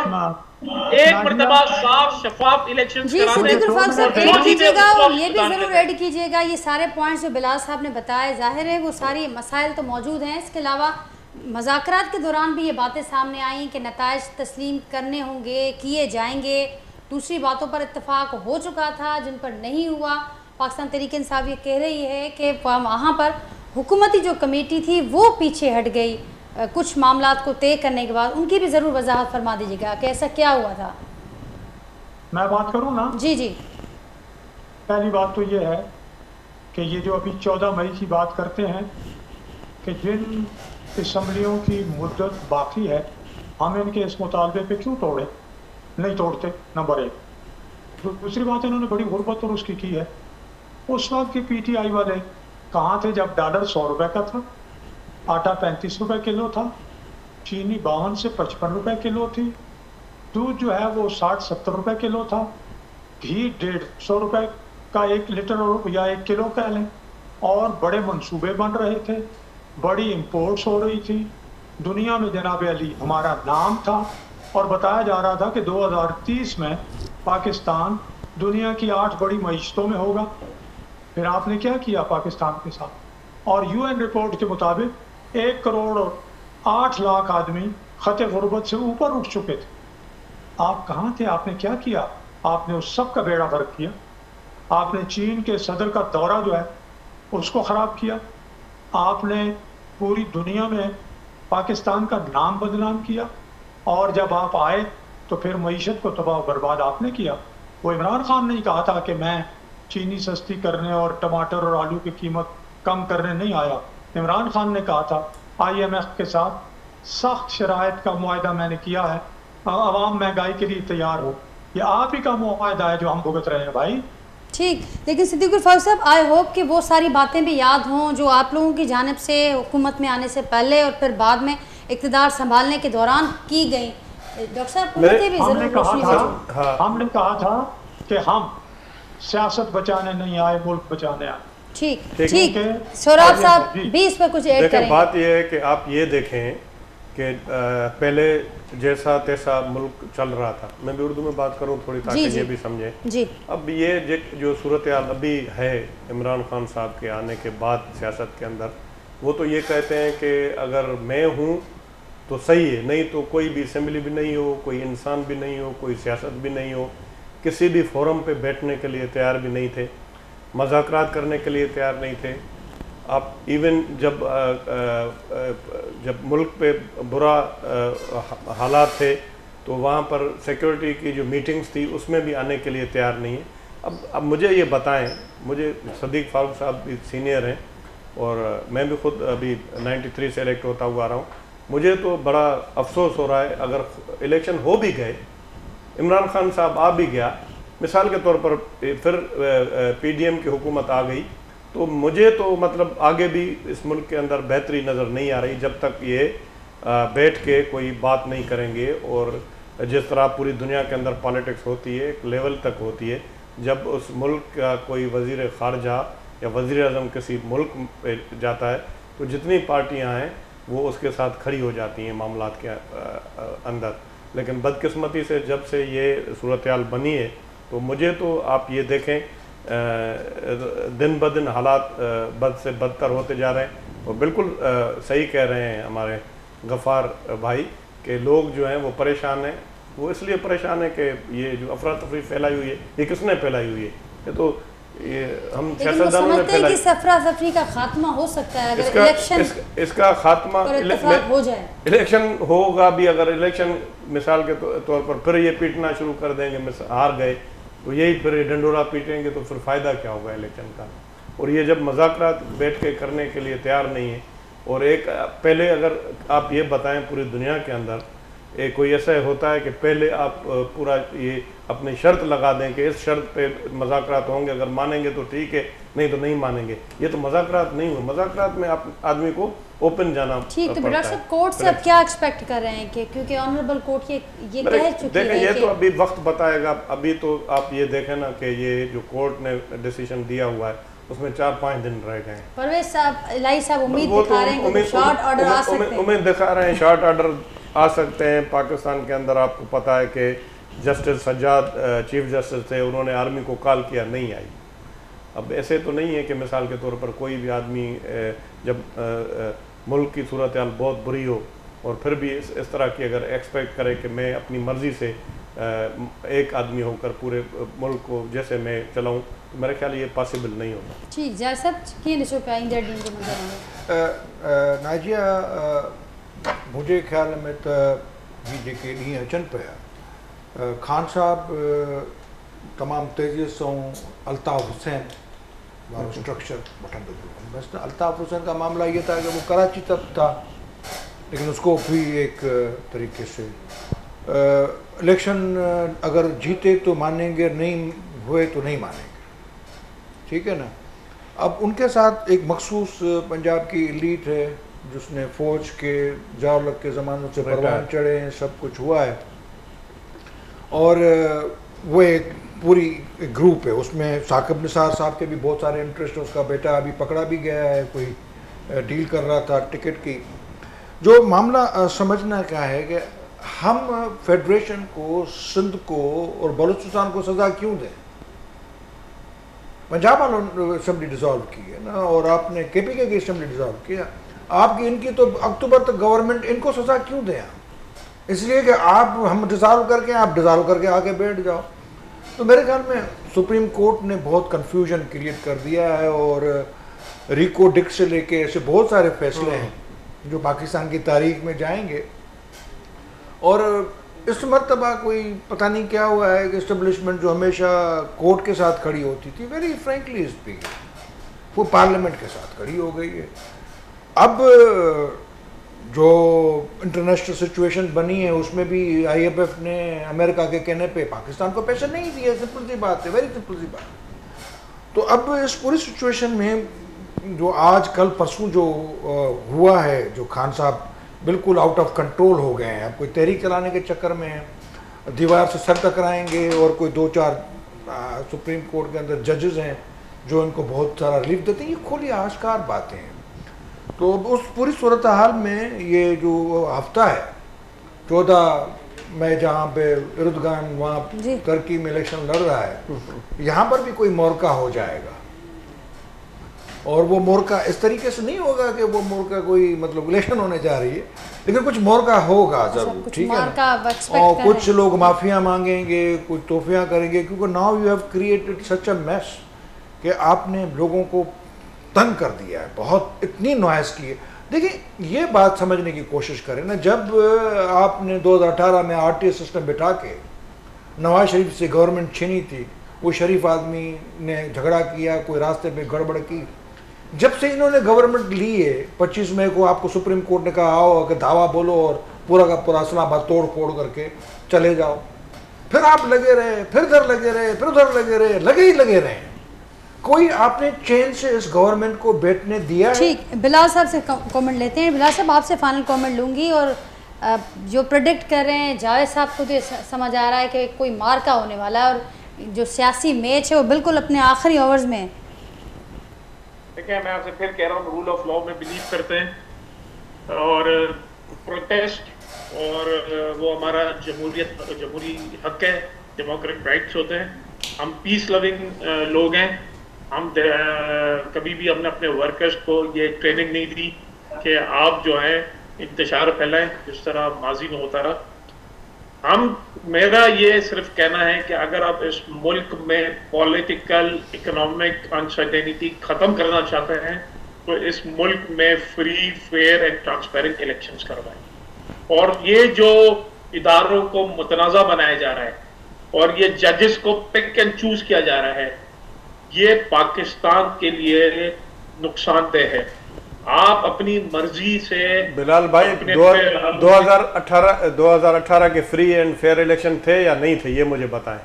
एक मर्तबा साफ शफाफ इलेक्शन
जी सिद्दीकुल फारूक साहब ऐड कीजिएगा, और ये भी ज़रूर ऐड कीजिएगा, ये सारे पॉइंट्स जो बिलाल साहब ने बताए, जाहिर है वो सारी मसाइल तो मौजूद हैं। इसके अलावा मज़ाकरात के दौरान भी ये बातें सामने आई कि नताइज तस्लीम करने होंगे, किए जाएंगे। दूसरी बातों पर इत्तेफाक हो चुका था जिन पर नहीं हुआ। पाकिस्तान तहरीक इंसाफ ये कह रही है कि वहाँ पर हुकूमती जो कमेटी थी वो पीछे हट गई कुछ मामलात को तय करने के बाद। उनकी भी ज़रूर वजाहत फरमा दीजिएगा कि ऐसा क्या हुआ था।
मैं बात करूं ना?
जी जी।
पहली बात तो ये है कि ये जो अभी 14 मई की बात करते हैं कि जिन असम्बलियों की मुद्दत बाकी है, हम इनके इस मुतालबे पे क्यों तोड़े, नहीं तोड़ते, नंबर 1। दूसरी बात इन्होंने बड़ी गुर्बत और उसकी की है। उस वक्त के PTI वाले कहाँ थे जब डॉलर 100 रुपये का था, आटा 35 रुपये किलो था, चीनी 52 से 55 रुपये किलो थी, दूध जो है वो 60-70 रुपये किलो था, घी 150 रुपये का 1 लीटर या 1 किलो कह लें, और बड़े मंसूबे बन रहे थे, बड़ी इंपोर्ट्स हो रही थी। दुनिया में जनाब अली हमारा नाम था, और बताया जा रहा था कि 2030 में पाकिस्तान दुनिया की 8 बड़ी मईशतों में होगा। फिर आपने क्या किया पाकिस्तान के साथ? और UN रिपोर्ट के मुताबिक 1 करोड़ 8 लाख आदमी खते गुर्बत से ऊपर उठ चुके थे। आप कहाँ थे? आपने क्या किया? आपने उस सब का बेड़ा गर्क किया। आपने चीन के सदर का दौरा जो है उसको ख़राब किया। आपने पूरी दुनिया में पाकिस्तान का नाम बदनाम किया, और जब आप आए तो फिर मईशत को तबाह बर्बाद आपने किया। वो इमरान खान ने कहा था कि मैं चीनी सस्ती करने और टमाटर और आलू की कीमत कम करने नहीं आया। इमरान खान ने कहा था IMF के साथ सख्त शराइत का मुआहदा मैंने किया है, आवाम महंगाई के लिए तैयार हो। ये आप ही का मुआहदा है जो हम भुगत रहे हैं भाई।
ठीक, लेकिन सिद्दीकुल फारूक साहब, आई होप कि वो सारी बातें भी याद हों जो आप लोगों की जानिब से हुकूमत में आने से पहले और फिर बाद में इक़्तिदार संभालने के दौरान की गई। डॉक्टर साहब भी
हमने कहा
जरूर
था,
हाँ।
हमने कहा था कि हम सियासत बचाने नहीं आए, मुल्क बचाने आए।
ठीक, सोहराब साहब भी इस पर कुछ ऐड करेंगे।
बात यह है कि आप ये देखें कि पहले जैसा तैसा मुल्क चल रहा था। मैं भी उर्दू में बात करूं थोड़ी ताकि ये भी समझें
जी।
अब ये जो सूरत हाल अभी है इमरान खान साहब के आने के बाद सियासत के अंदर, वो तो ये कहते हैं कि अगर मैं हूँ तो सही है, नहीं तो कोई भी असम्बली भी नहीं हो, कोई इंसान भी नहीं हो, कोई सियासत भी नहीं हो, किसी भी फोरम पे बैठने के लिए तैयार भी नहीं थे, मज़ाकरात करने के लिए तैयार नहीं थे। आप इवन जब मुल्क पे बुरा हालात थे तो वहाँ पर सिक्योरिटी की जो मीटिंग्स थी उसमें भी आने के लिए तैयार नहीं है। अब मुझे ये बताएं, मुझे सदीक फारूक साहब भी सीनियर हैं और मैं भी खुद अभी 93 से इलेक्ट होता हुआ आ रहा हूँ। मुझे तो बड़ा अफसोस हो रहा है अगर इलेक्शन हो भी गए, इमरान खान साहब आ भी गया, मिसाल के तौर पर फिर PDM की हुकूमत आ गई, तो मुझे तो मतलब आगे भी इस मुल्क के अंदर बेहतरी नज़र नहीं आ रही जब तक ये बैठ के कोई बात नहीं करेंगे। और जिस तरह पूरी दुनिया के अंदर पॉलिटिक्स होती है एक लेवल तक होती है, जब उस मुल्क का कोई वज़ीर ख़ारजा या वज़ीर आज़म किसी मुल्क पे जाता है तो जितनी पार्टियां हैं वो उसके साथ खड़ी हो जाती हैं मामलात के अंदर। लेकिन बदकिस्मती से जब से ये सूरत हाल बनी है तो मुझे तो आप ये देखें दिन ब दिन हालात बद से बदतर होते जा रहे हैं। और बिल्कुल सही कह रहे हैं हमारे गफ़ार भाई कि लोग जो हैं वो परेशान हैं। वो इसलिए परेशान है कि ये जो अफरा तफरी फैलाई हुई है ये किसने फैलाई हुई है? ये तो ये हम सियासतदानों ने फैलाई।
इस अफरा तफरी का खात्मा हो सकता है अगर इलेक्शन
इसका खात्मा
हो जाए।
इलेक्शन होगा भी, अगर इलेक्शन मिसाल के तौर पर फिर ये पीटना शुरू कर देंगे, हार गए तो यही फिर डंडोरा पीटेंगे तो फिर फ़ायदा क्या होगा इलेक्शन का? और ये जब मज़ाकरात बैठ के करने के लिए तैयार नहीं है। और एक पहले अगर आप ये बताएं पूरी दुनिया के अंदर एक कोई ऐसा होता है कि पहले आप पूरा ये अपनी शर्त लगा दें कि इस शर्त पे मज़ाकरात होंगे, अगर मानेंगे तो ठीक है, नहीं तो नहीं मानेंगे। ये तो मज़ाकरात नहीं हुए। मज़ाकरात में आप आदमी को ओपन जाना
ठीक। तो डॉक्टर साहब कोर्ट से अब क्या एक्सपेक्ट कर रहे हैं कि क्योंकि ऑनरेबल कोर्ट ये कह चुकी है
ये तो अभी वक्त बताएगा। अभी तो आप ये देखें ना कि ये जो कोर्ट ने डिसीजन दिया हुआ है उसमें 4-5 दिन रह गए हैं।
परवेज साहब, इलाही साहब उम्मीद दिखा रहे हैं कि शॉर्ट ऑर्डर आ सकते हैं।
उम्मीद दिखा रहे हैं शॉर्ट ऑर्डर आ सकते हैं। पाकिस्तान के अंदर आपको पता है कि जस्टिस सज्जाद चीफ जस्टिस थे, उन्होंने आर्मी को कॉल किया, नहीं आई। अब ऐसे तो नहीं है कि मिसाल के तौर पर कोई भी आदमी जब मुल्क की सूरत हाल बहुत बुरी हो और फिर भी इस तरह की अगर एक्सपेक्ट करे कि मैं अपनी मर्ज़ी से एक आदमी होकर पूरे मुल्क को जैसे मैं चलाऊँ, तो मेरे ख्याल ये पॉसिबल नहीं होगा।
ठीक जैसा
नाजिया मुझे ख्याल में तो ही जेके ॾींहं अचनि पिया खान साहब तमामु तेज़ीअ सां अल्ताफ़ हुसैन वारो स्ट्रक्चर वठंदो पियो। बस तो अल्ताफ़ हुसैन का मामला ये था कि वो कराची तक था, लेकिन उसको भी एक तरीके से इलेक्शन अगर जीते तो मानेंगे, नहीं हुए तो नहीं मानेंगे, ठीक है ना। अब उनके साथ एक मखसूस पंजाब की एलीट है जिसने फ़ौज के जावलक के ज़मानों से परवान चढ़े हैं, सब कुछ हुआ है, और वो एक पूरी ग्रुप है। उसमें साकिब निसार साहब के भी बहुत सारे इंटरेस्ट, उसका बेटा अभी पकड़ा भी गया है, कोई डील कर रहा था टिकट की। जो मामला समझना क्या है कि हम फेडरेशन को, सिंध को और बलूचिस्तान को सज़ा क्यों दें? पंजाब वालों असम्बली डिज़ोल्व की है ना, और आपने KPK की असम्बली डिज़ोल्व किया। आपकी इनकी तो अक्टूबर तक गवर्नमेंट, इनको सज़ा क्यों दें? इसलिए कि आप हम डिज़ोल्व करके, आप डिज़ोल्व करके आके बैठ जाओ। तो मेरे ख्याल में सुप्रीम कोर्ट ने बहुत कंफ्यूजन क्रिएट कर दिया है, और रिको डिक से लेके ऐसे बहुत सारे फैसले हैं जो पाकिस्तान की तारीख में जाएंगे। और इस मर्तबा कोई पता नहीं क्या हुआ है कि इस्टेब्लिशमेंट जो हमेशा कोर्ट के साथ खड़ी होती थी, वेरी फ्रेंकली स्पीकिंग, वो पार्लियामेंट के साथ खड़ी हो गई है। अब जो इंटरनेशनल सिचुएशन बनी है उसमें भी IMF ने अमेरिका के कहने पे पाकिस्तान को पैसे नहीं दिए, सिंपल सी बात है, वेरी सिंपल सी बात। तो अब इस पूरी सिचुएशन में जो आज कल परसों जो हुआ है, जो खान साहब बिल्कुल आउट ऑफ कंट्रोल हो गए हैं, अब कोई तहरीक चलाने के चक्कर में दीवार से सर टकराएंगे, और कोई 2-4 सुप्रीम कोर्ट के अंदर जजेस हैं जो इनको बहुत सारा रिलीफ देते हैं, ये खुली आश्कार बातें हैं। तो उस पूरी सूरत हाल में ये जो हफ्ता है 14 मई जहाँ पे एर्दोगान वहाँ तुर्की में इलेक्शन लड़ रहा है, यहाँ पर भी कोई मोर्का हो जाएगा, और वो मोर्का इस तरीके से नहीं होगा कि वो मोर्का कोई मतलब इलेक्शन होने जा रही है, लेकिन कुछ मोर्का होगा जरूर, ठीक है ना। और कुछ लोग माफिया मांगेंगे, कुछ तोहफियाँ करेंगे, क्योंकि now you have created such a mess कि आपने लोगों को तंग कर दिया है, बहुत इतनी नॉइस की है। देखिए ये बात समझने की कोशिश करें ना, जब आपने 2018 में RTI सिस्टम बिठा के नवाज शरीफ से गवर्नमेंट छीनी थी, वो शरीफ आदमी ने झगड़ा किया, कोई रास्ते पे गड़बड़ की, जब से इन्होंने गवर्नमेंट ली है 25 मई को आपको सुप्रीम कोर्ट ने कहा आओ कि दावा बोलो और पूरा का पूरा इस्लामाबाद तोड़ फोड़ करके चले जाओ, फिर आप लगे रहे, फिर उधर लगे रहे, फिर उधर लगे रहे, लगे ही लगे रहे। कोई आपने चैन से इस गवर्नमेंट को बैठने दिया है?
ठीक, बिलाल साहब से कमेंट लेते हैं। बिलाल साहब आपसे फाइनल कमेंट लूँगी, और जो प्रेडिक्ट कर रहे हैं जावेद साहब को, तो समझ आ रहा है कि कोई मार्का होने वाला है, और जो सियासी मैच है वो बिल्कुल अपने आखिरी ओवर्स में है।
देखिए मैं आपसे फिर कह रहा हूँ, रूल ऑफ लॉ में बिलीव करते हैं, और प्रोटेस्ट और वो हमारा जमहूरी हक है, डेमोक्रेटिक राइट्स होते हैं। हम पीस लविंग लोग हैं। हम कभी भी हमने अपने वर्कर्स को ये ट्रेनिंग नहीं दी कि आप जो है इंतशार फैलाएं जिस तरह माजी में होता रहा। मेरा ये सिर्फ कहना है कि अगर आप इस मुल्क में पॉलिटिकल इकोनॉमिक अनसर्टेनिटी खत्म करना चाहते हैं तो इस मुल्क में free fair and transparent elections करवाएं। और ये जो इदारों को मुतनाज़ा बनाया जा रहा है और ये जजेस को पिक एंड चूज किया जा रहा है, ये पाकिस्तान के लिए नुकसानदेह है। आप अपनी मर्जी से
बिलाल भाई 2018 के फ्री एंड फेयर इलेक्शन थे या नहीं थे, ये मुझे बताएं।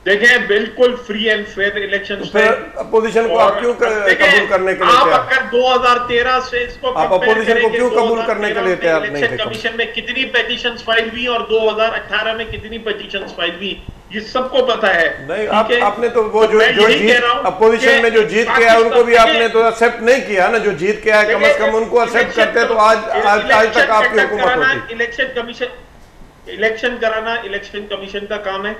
देखें, बिल्कुल फ्री एंड फेयर इलेक्शन थे।
अपोजिशन को आप क्यों कबूल करने के लिए
आप अगर 2013 से इसको
आप अपोजिशन को क्यों कबूल करने के लिए तैयार नहीं थे?
कमीशन में कितनी पेटिशंस फाइल हुई और 2018 में कितनी पेटिशंस फाइल हुई, ये सबको पता है।
नहीं, आपने तो वो जो जीत अपोजिशन में जो जीत के आया उनको भी आपने तो एक्सेप्ट नहीं किया ना। जो जीत के आया कम से कम उनको एक्सेप्ट करते तो आज तक आपकी हुकूमत होती।
इलेक्शन कराना इलेक्शन कमीशन का काम है,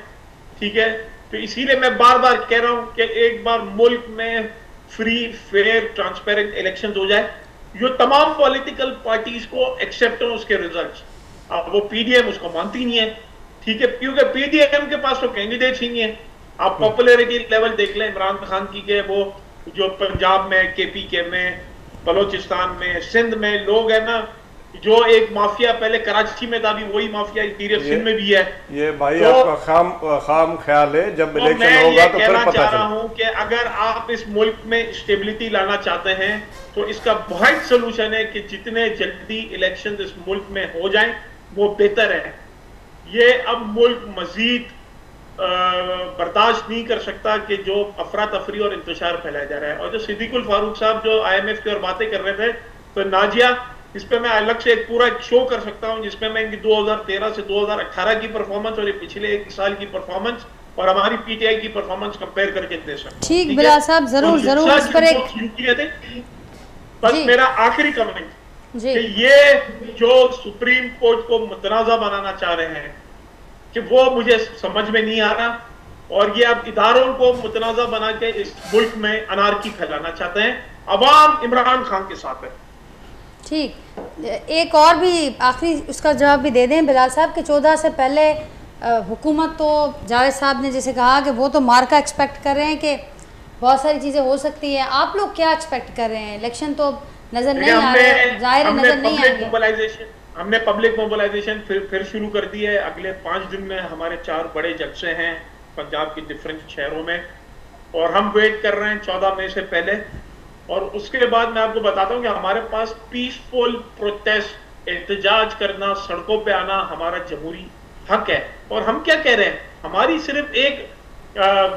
ठीक है। तो इसीलिए मैं बार बार कह रहा हूं कि एक बार मुल्क में फ्री फेयर ट्रांसपेरेंट इलेक्शंस हो जाए, जो तमाम पॉलिटिकल पार्टीज को एक्सेप्ट हो उसके रिजल्ट्स। अब वो पीडीएम उसको मानती नहीं है, ठीक है, क्योंकि पीडीएम के पास तो कैंडिडेट्स ही नहीं है। आप पॉपुलैरिटी लेवल देख लें इमरान खान की के वो जो पंजाब में, केपीके में, बलोचिस्तान में, सिंध में लोग है ना, जो एक माफिया पहले कराची में था, भी वही माफिया इंटीरियर सिंध में भी है।
ये भाई तो, आपका खाम ख्याल है, जब इलेक्शन होगा तो फिर पता चलेगा। मैं चाह रहा हूं कि अगर आप इस मुल्क में स्टेबिलिटी लाना चाहते हैं तो इसका बहुत सोल्यूशन है कि जितने जल्दी इलेक्शन इस मुल्क में हो जाएं वो बेहतर है। ये अब मुल्क मजीद बर्दाश्त नहीं कर सकता कि जो अफरा तफरी और इंतशार फैलाया जा रहा है। और जो सिद्दीकुल फारूक साहब जो IMF की और बातें कर रहे थे, तो नाजिया, इस पे मैं अलग से एक पूरा शो कर सकता हूं जिसमें मैं इनकी 2013 से 2018 की परफॉर्मेंस और ये पिछले 1 साल की परफॉर्मेंस और हमारी PTI की परफॉर्मेंस कंपेयर करके दे सकता हूं।
ठीक बिलाल साहब, जरूर जरूर इस पर एक
बस मेरा आखिरी कमेंट कि ये जो सुप्रीम कोर्ट को मुतनाज़ा बनाना चाह रहे हैं कि वो मुझे समझ में नहीं आ रहा, और ये अब इदारों को मुतनाज़ा बना के इस मुल्क में अनारकी फैलाना चाहते हैं। अवाम इमरान खान के साथ है।
ठीक, एक और भी आखिरी उसका जवाब भी दे दें बिलाल साहब कि 14 से पहले हुकूमत तो जावेद साहब ने जैसे कहा कि वो तो मार्का एक्सपेक्ट कर रहे हैं कि बहुत सारी चीज़ें हो सकती हैं, आप लोग क्या एक्सपेक्ट कर रहे हैं? इलेक्शन तो नज़र नहीं आ रहे, जाहिर है नज़र नहीं आएंगे।
हमने पब्लिक मोबिलाइजेशन फिर शुरू कर दी है। अगले 5 दिन में हमारे 4 बड़े जलसे हैं पंजाब के डिफरेंट शहरों में, और हम वेट कर रहे हैं 14 मई से पहले। और उसके बाद मैं आपको बताता हूँ कि हमारे पास पीसफुल प्रोटेस्ट, एहतजाज करना, सड़कों पे आना हमारा जमहूरी हक है। और हम क्या कह रहे हैं, हमारी सिर्फ एक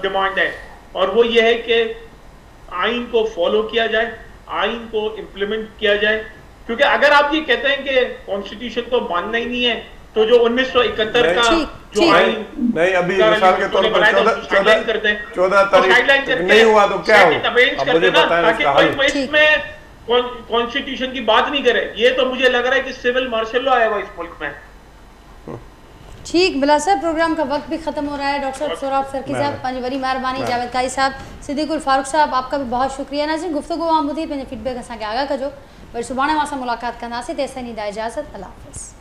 डिमांड है, और वो ये है कि आइन को फॉलो किया जाए, आइन को इम्प्लीमेंट किया जाए। क्योंकि अगर आप ये कहते हैं कि कॉन्स्टिट्यूशन तो मानना ही नहीं है, तो जो 1971 का जो आइन
नहीं, अभी मिसाल के तौर पर 14 तारीख नहीं हुआ तो क्या हो, अब मुझे बताएं इसका हल।
इसमें कॉन्स्टिट्यूशन की बात नहीं करे, ये तो मुझे लग रहा है कि सिविल मार्शल लॉ आया हुआ इस मुल्क में।
ठीक बिला सर, प्रोग्राम का वक्त भी ख़त्म हो रहा है। डॉक्टर साहब सोहराब सरकी साहब पंहिंजी वॾी महिरबानी, जावेद काई साहब, सिद्दीकुल फारूक साहब, आपका भी बहुत शुक्रिया। नाज़रीन, गुफ्तगू आम ॿुधी पंहिंजे फीडबैक असांखे आगाह कजो। वरी सुभाणे मां सां मुलाक़ात कंदासीं, तेसिताईं ॾींदा इजाज़त। अल्लाह हाफ़िज़।